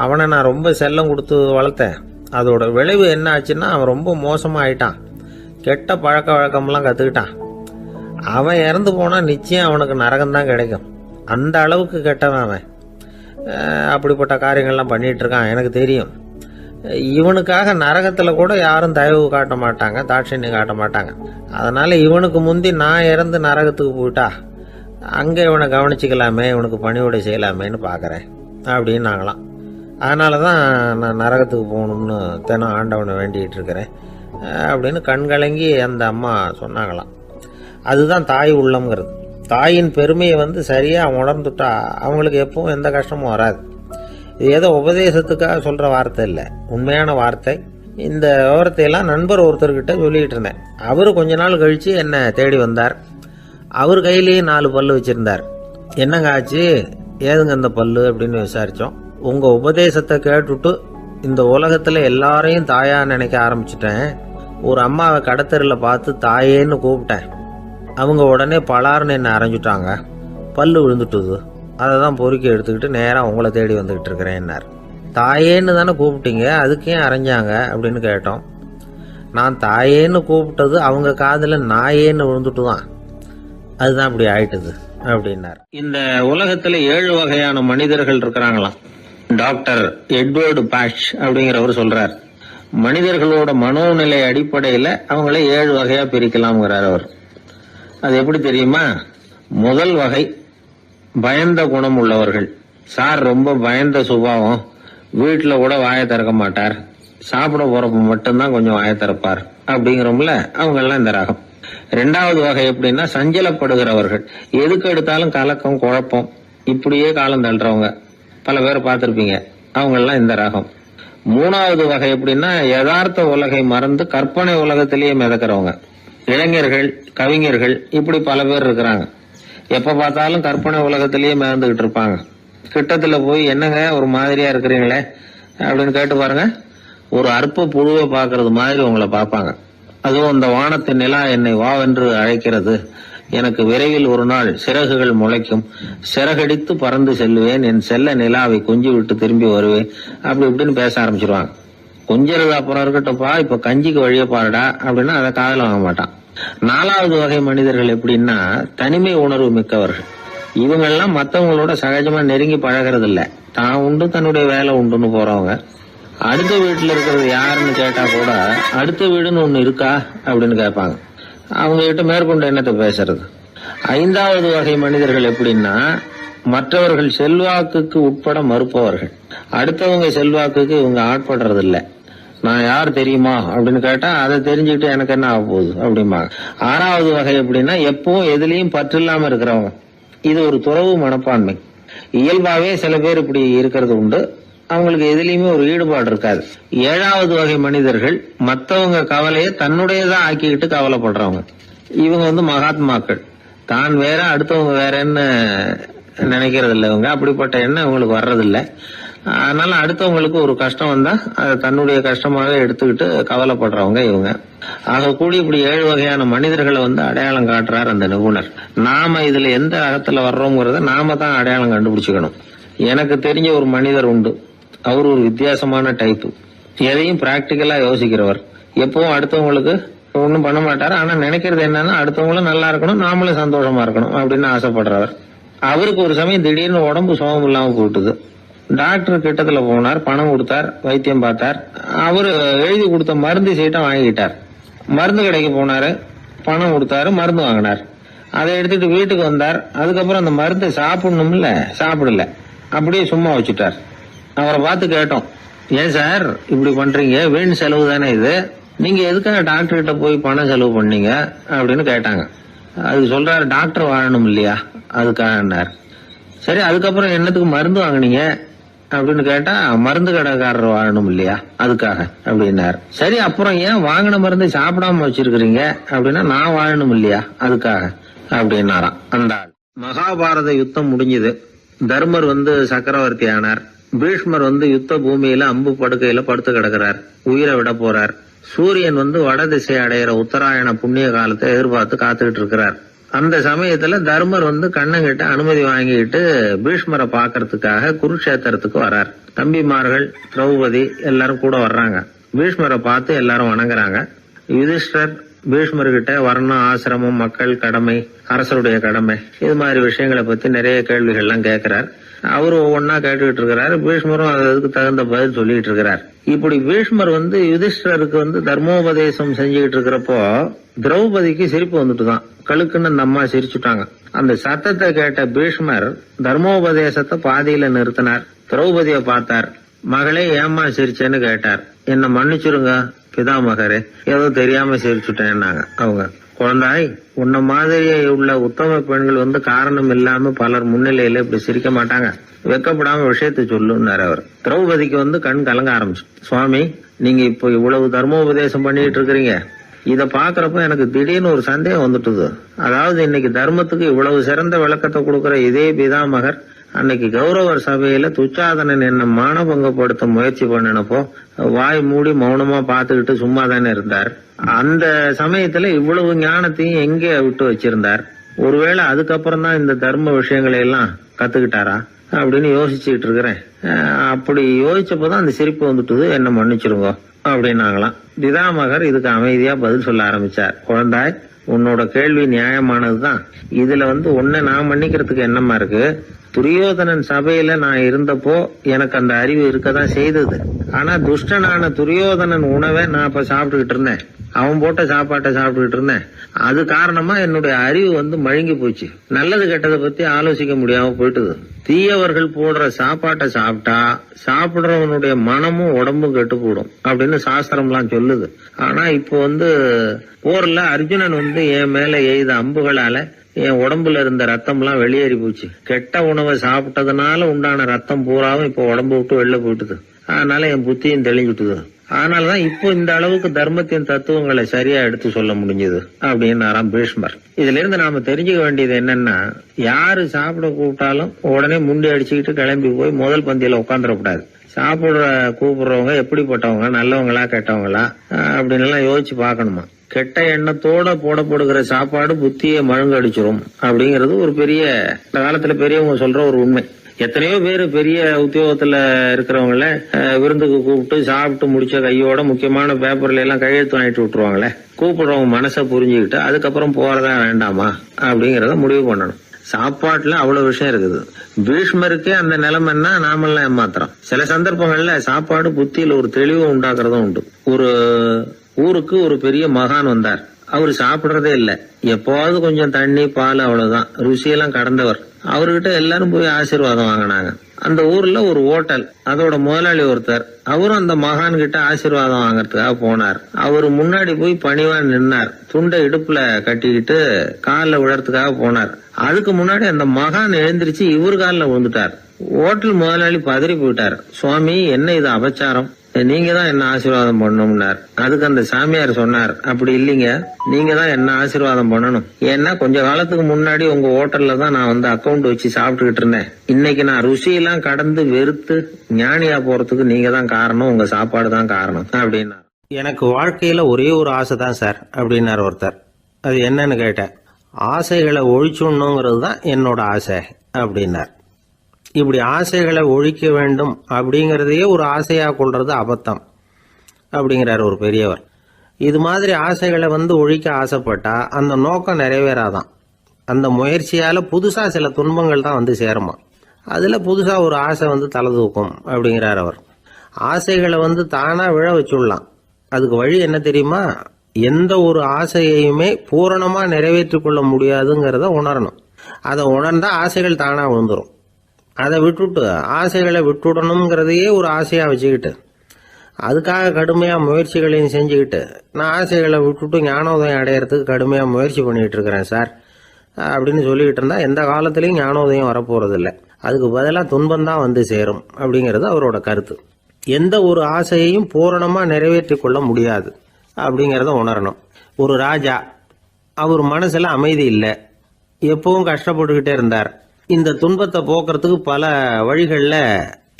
அவனை நான் ரொம்ப செல்லம் கொடுத்து வளர்த்தேன். அதோட விளைவு என்ன ஆச்சுன்னா, அவன் ரொம்ப மோசமாக ஆயிட்டான். கெட்ட பழக்க வழக்கம்லாம் கற்றுக்கிட்டான். அவன் இறந்து போனால் நிச்சயம் அவனுக்கு நரகம்தான் கிடைக்கும். அந்த அளவுக்கு கெட்டவன் அவன். அப்படிப்பட்ட காரியங்கள்லாம் பண்ணிகிட்ருக்கான், எனக்கு தெரியும். இவனுக்காக நரகத்தில் கூட யாரும் தயவு காட்ட மாட்டாங்க, தாட்சண்யம் காட்ட மாட்டாங்க. அதனால் இவனுக்கு முந்தி நான் இறந்து நரகத்துக்கு போயிட்டா அங்கே இவனை கவனிச்சிக்கலாமே, இவனுக்கு பணிவிடை செய்யலாமேன்னு பார்க்குறேன் அப்படின்னு நாங்களாம். அதனால தான் நான் நரகத்துக்கு போகணும்னு தினம் ஆண்டவனை வேண்டிகிட்டு இருக்கிறேன் அப்படின்னு கண்கலங்கி அந்த அம்மா சொன்னாங்களாம். அதுதான் தாய் உள்ளம்ங்கிறது. தாயின் பெருமையை சரியாக உணர்ந்துட்டா அவங்களுக்கு எப்பவும் எந்த கஷ்டமும் வராது. இது ஏதோ உபதேசத்துக்காக சொல்கிற வார்த்தை இல்லை, உண்மையான வார்த்தை. இந்த விவரத்தையெல்லாம் நண்பர் ஒருத்தர்கிட்ட சொல்லிகிட்டு இருந்தேன். அவர் கொஞ்ச நாள் கழித்து என்னை தேடி வந்தார். அவர் கையிலேயே 4 பல்லு வச்சுருந்தார். என்னங்க ஆச்சு, ஏதுங்க இந்த பல்லு அப்படின்னு விசாரித்தோம். உங்கள் உபதேசத்தை கேட்டுட்டு இந்த உலகத்தில் எல்லாரையும் தாயாக நினைக்க ஆரம்பிச்சிட்டேன். ஒரு அம்மாவை கடத்தரில் பார்த்து தாயேன்னு கூப்பிட்டேன். அவங்க உடனே பலார்னு என்னை அரைஞ்சிட்டாங்க. பல்லு விழுந்துட்டுது. அதை தான் பொறுக்கி எடுத்துக்கிட்டு நேராக உங்களை தேடி வந்துக்கிட்டு இருக்கிறேன்னார். தாயேன்னு தானே கூப்பிட்டீங்க, அதுக்கு ஏன் அரைஞ்சாங்க அப்படின்னு கேட்டோம். நான் தாயேன்னு கூப்பிட்டது அவங்க காதில் நாயேன்னு விழுந்துட்டு தான், அதுதான் இப்படி ஆயிட்டுது அப்படின்னார். இந்த உலகத்தில் 7 வகையான மனிதர்கள் இருக்கிறாங்களாம். டாக்டர் எட்வர்டு பாஷ் அப்படிங்கிறவர் சொல்றார். மனிதர்களோட மனோநிலை அடிப்படையில் அவங்கள 7 வகையா பிரிக்கலாம்ங்கிறார் அவர். அது எப்படி தெரியுமா? முதல் வகை பயந்த குணம் உள்ளவர்கள். சார் ரொம்ப பயந்த சுபாவம், வீட்டில் கூட வாயை திறக்க மாட்டார், சாப்பிட போறப்ப மட்டும்தான் கொஞ்சம் வாயை திறப்பார் அப்படிங்கிறோம்ல, அவங்கெல்லாம் இந்த ரகம். 2வது வகை எப்படின்னா சஞ்சலப்படுகிறவர்கள். எதுக்கு எடுத்தாலும் கலக்கம், குழப்பம், இப்படியே காலம் தள்ளுறவங்க பல பேர் பார்த்துருப்பீங்க. அவங்கெல்லாம் இந்த ரகம். 3வது வகை எப்படின்னா யதார்த்த உலகை மறந்து கற்பனை உலகத்திலேயே மிதக்கிறவங்க. இளைஞர்கள், கவிஞர்கள், இப்படி பல பேர் இருக்கிறாங்க. எப்ப பார்த்தாலும் கற்பனை உலகத்திலேயே மிதந்துகிட்டு இருப்பாங்க. கிட்டத்துல போய் என்னங்க ஒரு மாதிரியா இருக்கிறீங்களே அப்படின்னு கேட்டு பாருங்க, ஒரு அற்ப புழுவை பார்க்கறது மாதிரி உங்களை பார்ப்பாங்க. அதுவும் இந்த வானத்து நிலா என்னை வாவென்று அழைக்கிறது, எனக்கு விரைவில் ஒரு நாள் சிறகுகள் முளைக்கும், சிறகடித்து பறந்து செல்லுவேன், என் செல்ல நிலாவை கொஞ்சி விட்டு திரும்பி வருவேன், அப்படி இப்படின்னு பேச ஆரம்பிச்சிருவாங்க. கொஞ்சிறது அப்புறம் இருக்கட்டும்ப்பா, இப்ப கஞ்சிக்கு வழிய பாருடா அப்படின்னா அதை காதல வாங்க மாட்டான். 4வது வகை மனிதர்கள் எப்படின்னா தனிமை உணர்வு மிக்கவர்கள். இவங்கெல்லாம் மற்றவங்களோட சகஜமா நெருங்கி பழகிறது இல்லை, தான் உண்டு தன்னுடைய வேலை உண்டுன்னு போறவங்க. அடுத்த வீட்டுல இருக்கிறது யாருன்னு கேட்டா கூட அடுத்த வீடுன்னு ஒண்ணு இருக்கா அப்படின்னு கேட்பாங்க. அவங்க கிட்ட மேற்கொண்டு என்னத்தை பேசுறது. 5வது வகை மனிதர்கள் எப்படின்னா மற்றவர்கள் செல்வாக்குக்கு உட்பட மறுப்பவர்கள். அடுத்தவங்க செல்வாக்குக்கு இவங்க ஆட்படுறது இல்லை. நான் யார் தெரியுமா அப்படின்னு கேட்டா அதை தெரிஞ்சுக்கிட்டு எனக்கு என்ன ஆக போகுது அப்படிம்பாங்க. 6வது வகை எப்படின்னா எப்பவும் எதுலயும் பற்று இல்லாம இருக்கிறவங்க. இது ஒரு துறவு மனப்பான்மை. இயல்பாவே சில பேர் இப்படி இருக்கிறது உண்டு, அவங்களுக்கு எதுலயுமே ஒரு ஈடுபாடு இருக்காது. 7வது வகை மனிதர்கள் மற்றவங்க கவலையை தன்னுடையதான் ஆக்கிக்கிட்டு கவலைப்படுறவங்க. இவங்க மகாத்மாக்கள். தான் வேற அடுத்தவங்க வேறன்னு நினைக்கிறது இல்லை. இவங்க அப்படிப்பட்ட எண்ணம் இவங்களுக்கு வர்றதில்லை. அதனால அடுத்தவங்களுக்கு ஒரு கஷ்டம் வந்தா அதை தன்னுடைய கஷ்டமாக எடுத்துக்கிட்டு கவலைப்படுறவங்க இவங்க. ஆக கூடி இப்படி 7 வகையான மனிதர்களை அடையாளம் காட்டுறார் அந்த நிபுணர். நாம இதுல எந்த அகத்துல வர்றோங்கிறத நாம தான் அடையாளம் கண்டுபிடிச்சுக்கணும். எனக்கு தெரிஞ்ச ஒரு மனிதர் உண்டு. அவர் ஒரு வித்தியாசமான டைப்பு. எதையும் பிராக்டிக்கலா யோசிக்கிறவர். எப்பவும் அடுத்தவங்களுக்கு ஒன்றும் பண்ண மாட்டாரு. ஆனா நினைக்கிறது என்னன்னா அடுத்தவங்களும் நல்லா இருக்கணும், நாமளும் சந்தோஷமா இருக்கணும் அப்படின்னு ஆசைப்படுறவர். அவருக்கு ஒரு சமயம் திடீர்னு உடம்பு சுகம் இல்லாம போட்டுது. டாக்டர் கிட்டத்துல போனார், பணம் கொடுத்தார், வைத்தியம் பார்த்தார். அவரு எழுதி கொடுத்த மருந்து சீட்டை வாங்கிட்டார். மருந்து கடைக்கு போனாரு, பணம் கொடுத்தாரு, மருந்து வாங்கினார். அதை எடுத்துட்டு வீட்டுக்கு வந்தார். அதுக்கப்புறம் அந்த மருந்தை சாப்பிடணும்ல, சாப்பிடல, அப்படியே சும்மா வச்சுட்டார். அவரை பார்த்து கேட்டோம், ஏன் சார் இப்படி பண்றீங்க, வீண் செலவு தானே இது, நீங்க எதுக்காக டாக்டர் கிட்ட போய் பணம் செலவு பண்ணீங்க அப்படின்னு கேட்டாங்க. அது சொல்றாரு, டாக்டர் வாழணும் இல்லையா அதுக்காக. சரி, அதுக்கப்புறம் என்னத்துக்கு மருந்து வாங்கினீங்க அப்படின்னு கேட்டா, மருந்து கடைக்காரர் வாழணும் இல்லையா அதுக்காக அப்படின்னார். சரி, அப்புறம் ஏன் வாங்கின மருந்து சாப்பிடாம வச்சிருக்கிறீங்க அப்படின்னா, நான் வாழணும் இல்லையா அதுக்காக அப்படின்னாராம் அந்த ஆள். மகாபாரத யுத்தம் முடிஞ்சது. தர்மர் சக்கரவர்த்தி ஆனார். பீஷ்மர் யுத்த பூமியில அம்பு படுக்கையில படுத்து கிடக்கிறார், உயிரை விட போறார். சூரியன் வட திசை அடையிற உத்தராயண புண்ணிய காலத்தை எதிர்பார்த்து காத்துக்கிட்டு இருக்கிறார். அந்த சமயத்துல தர்மர் கண்ணங்கிட்ட அனுமதி வாங்கிட்டு பீஷ்மரை பாக்கிறதுக்காக குருக்ஷேத்திரத்துக்கு வர்றார். தம்பிமார்கள், திரௌபதி எல்லாரும் கூட வர்றாங்க. பீஷ்மரை பார்த்து எல்லாரும் வணங்குறாங்க. யுதிஷ்டர் பீஷ்மர்கிட்ட வர்ணம், ஆசிரமம், மக்கள் கடமை, அரசருடைய கடமை, இது மாதிரி விஷயங்களை பத்தி நிறைய கேள்விகள்லாம் கேட்கிறார். அவரு ஒவ்வொன்னா கேட்டுக்கிட்டு இருக்கிறாரு. பீஷ்மரும் அதுக்கு தகுந்த பதில் சொல்லிட்டு இருக்கிறார். இப்படி பீஷ்மர் யுதிஷ்டருக்கு தர்மோபதேசம் செஞ்சுக்கிட்டு இருக்கிறப்போ திரௌபதிக்கு சிரிப்பு வந்துட்டுதான். கழுக்குன்னு அந்த அம்மா சிரிச்சுட்டாங்க. அந்த சத்தத்தை கேட்ட பீஷ்மர் தர்மோபதேசத்தை பாதியில நிறுத்தினார். திரௌபதியை பார்த்தார். மகளே, ஏம்மா சிரிச்சேன்னு கேட்டார். என்ன மன்னிச்சிருங்க பிதாமகரே, ஏதோ தெரியாம சிரிச்சுட்டேன்னாங்க அவங்க. குழந்தாய், உன்ன மாதிரியே உள்ள உத்தம பெண்கள் காரணம் இல்லாம பலர் முன்னிலையில இப்படி சிரிக்க மாட்டாங்க, வெக்கப்படாம விஷயத்த சொல்லுன்னாரு அவர். திரௌபதிக்கு கண் கலங்க ஆரம்பிச்சு. சுவாமி, நீங்க இப்போ இவ்வளவு தர்மோபதேசம் பண்ணிட்டு இருக்கிறீங்க, இத பாக்குறப்ப எனக்கு திடீர்னு ஒரு சந்தேகம் வந்துட்டுது. அதாவது இன்னைக்கு தர்மத்துக்கு இவ்வளவு சிறந்த விளக்கத்தை கொடுக்கற இதே பிதாமகர் அன்னைக்கு கௌரவர் சபையில துச்சாதனன் என்ன மானபங்கப்படுத்த முயற்சி பண்ணினப்போ வாய் மூடி மௌனமா பாத்துக்கிட்டு சும்மா தானே இருந்தார். அந்த சமயத்துல இவ்வளவு ஞானத்தையும் எங்கே விட்டு வச்சிருந்தார்? ஒருவேளை அதுக்கப்புறம் தான் இந்த தர்ம விஷயங்களை எல்லாம் கத்துக்கிட்டாரா அப்படின்னு யோசிச்சுட்டு இருக்கிறேன். அப்படி யோசிச்சப்பதான் அந்த சிரிப்பு வந்துட்டுது, என்ன மன்னிச்சிருங்க அப்படின்னாங்களாம். பிதாமகர் இதுக்கு அமைதியா பதில் சொல்ல ஆரம்பிச்சார். குழந்தாய், உன்னோட கேள்வி நியாயமானதுதான். இதுல உன்னை நான் மன்னிக்கிறதுக்கு என்னமா இருக்கு? துரியோதனன் சபையில நான் இருந்தப்போ எனக்கு அந்த அறிவு இருக்கதான் செய்தது. ஆனா துஷ்டனான துரியோதனன் உணவை நான் அப்ப சாப்பிட்டுக்கிட்டு இருந்தேன், அவன் போட்ட சாப்பாட்டை சாப்பிட்டுக்கிட்டு இருந்தேன். அது காரணமா என்னுடைய அறிவு மழுங்கி போச்சு. நல்லது கெட்டதை பத்தி ஆலோசிக்க முடியாம போயிட்டுது. தீயவர்கள் போடுற சாப்பாட்டை சாப்பிட்டா சாப்பிடுறவனுடைய மனமும் உடம்பும் கெட்டு போடும் அப்படின்னு சாஸ்திரம்லாம் சொல்லுது. ஆனா இப்போ போர்ல அர்ஜுனன் என் மேல எய்த அம்புகளால என் உடம்புல இருந்த ரத்தம் எல்லாம் வெளியேறி போச்சு. கெட்ட உணவை சாப்பிட்டதுனால உண்டான ரத்தம் பூராவும் இப்போ உடம்பு விட்டு வெளில போயிட்டுது. அதனால என் புத்தியும் தெளிஞ்சுட்டுது. அதனாலதான் இப்போ இந்த அளவுக்கு தர்மத்தின் தத்துவங்களை சரியா எடுத்து சொல்ல முடிஞ்சது அப்படின்னு பீஷ்மர். இதுல இருந்து நாம தெரிஞ்சுக்க வேண்டியது என்னன்னா, யாரு சாப்பிட கூப்பிட்டாலும் உடனே முண்டி அடிச்சுக்கிட்டு கிளம்பி போய் முதல் பந்தியில உட்காந்துடக்கூடாது. சாப்பிடுற கூப்பிடுறவங்க எப்படிப்பட்டவங்க, நல்லவங்களா கெட்டவங்களா அப்படின்னு எல்லாம் யோசிச்சு பாக்கணுமா. கெட்ட எண்ணத்தோட போடப்படுகிற சாப்பாடு புத்தியை மழுங்கடிச்சிரும் அப்படிங்கறது ஒரு பெரிய இந்த காலத்துல பெரியவங்க சொல்ற ஒரு உண்மை. எத்தனையோ பேர் பெரிய உத்தியோகத்துல இருக்கிறவங்கள விருந்துக்கு கூப்பிட்டு சாப்பிட்டு முடிச்ச கையோட முக்கியமான பேப்பர்ல எல்லாம் கையெழுத்து வாங்கிட்டு விட்டுருவாங்களே. கூப்பிடுறவங்க மனசை புரிஞ்சுக்கிட்டு அதுக்கப்புறம் போறதா வேண்டாமா அப்படிங்கறத முடிவு பண்ணணும். சாப்பாட்டுல அவ்வளவு விஷயம் இருக்குது. பீஷ்மருக்கே அந்த நிலைமைன்னா நாமெல்லாம் ஏமாத்திரம். சில சந்தர்ப்பங்கள்ல சாப்பாடு புத்தியில ஒரு தெளிவு உண்டாக்குறதும் உண்டு. ஒரு ஊருக்கு ஒரு பெரிய மகான் வந்தார். அவரு சாப்பிடுறதே இல்ல, எப்போவாவது கொஞ்சம் தண்ணி பால் அவ்வளவுதான், ருசியெல்லாம் கடந்தவர். அவர்கிட்ட எல்லாரும் போய் ஆசீர்வாதம் வாங்கினாங்க. அந்த ஊர்ல ஒரு ஹோட்டல், அதோட முதலாளி ஒருத்தர், அவரும் அந்த மகான் கிட்ட ஆசீர்வாதம் வாங்கறதுக்காக போனார். அவரு முன்னாடி போய் பணிவா நின்னார். துண்டை இடுப்புல கட்டிக்கிட்டு காலில் விழறதுக்காக போனார். அதுக்கு முன்னாடி அந்த மகான் எழுந்திருச்சு இவர் காலில் விழுந்துட்டார். ஹோட்டல் முதலாளி பதறி போயிட்டார். சுவாமி, என்ன இது அபச்சாரம், நீங்க தான் என்ன ஆசீர்வாதம் பண்ணணும்னார். அதுக்கு அந்த சாமியார் சொன்னார், அப்படி இல்லைங்க, நீங்க தான் என்ன ஆசீர்வாதம் பண்ணணும். ஏன்னா கொஞ்ச காலத்துக்கு முன்னாடி உங்க ஹோட்டல்ல தான் நான் அக்கௌண்ட் வச்சு சாப்பிட்டுக்கிட்டு இருந்தேன். இன்னைக்கு நான் ருசியெல்லாம் கடந்து வெறுத்து ஞானியா போறதுக்கு நீங்க தான் காரணம், உங்க சாப்பாடு தான் காரணம் அப்படின்னா. எனக்கு வாழ்க்கையில ஒரே ஒரு ஆசை தான் சார் அப்படின்னார் ஒருத்தர். அது என்னன்னு கேட்டேன். ஆசைகளை ஒழிச்சுடணுங்கிறது தான் என்னோட ஆசை அப்படின்னார். இப்படி ஆசைகளை ஒழிக்க வேண்டும் அப்படிங்கிறதையே ஒரு ஆசையாக கொள்றது அபத்தம் அப்படிங்கிறார் ஒரு பெரியவர். இது மாதிரி ஆசைகளை ஒழிக்க ஆசைப்பட்டா அந்த நோக்கம் நிறைவேறாதான். அந்த முயற்சியால புதுசா சில துன்பங்கள் தான் சேருமா. அதில் புதுசாக ஒரு ஆசை தலை தூக்கும் அப்படிங்கிறார் அவர். ஆசைகளை தானாக விழ வச்சுடலாம். அதுக்கு வழி என்ன தெரியுமா? எந்த ஒரு ஆசையையுமே பூரணமாக நிறைவேற்றி கொள்ள முடியாதுங்கிறத உணரணும். அதை உணர்ந்தால் ஆசைகள் தானாக விழுந்துடும். அதை விட்டுட்டு ஆசைகளை விட்டுடணுங்கிறதையே ஒரு ஆசையாக வச்சுக்கிட்டு அதுக்காக கடுமையாக முயற்சிகளையும் செஞ்சுக்கிட்டு நான் ஆசைகளை விட்டுட்டு ஞானோதயம் அடையிறதுக்கு கடுமையாக முயற்சி பண்ணிகிட்டு இருக்கிறேன் சார் அப்படின்னு சொல்லிக்கிட்டு இருந்தால் எந்த காலத்துலேயும் ஞானோதயம் வரப்போகிறதில்ல. அதுக்கு பதிலாக துன்பம்தான் சேரும் அப்படிங்கிறது அவரோட கருத்து. எந்த ஒரு ஆசையையும் பூரணமாக நிறைவேற்றி கொள்ள முடியாது அப்படிங்கிறத உணரணும். ஒரு ராஜா, அவர் மனசில் அமைதி இல்லை, எப்பவும் கஷ்டப்பட்டுக்கிட்டே இருந்தார். இந்த துன்பத்தை போக்குறதுக்கு பல வழிகளில்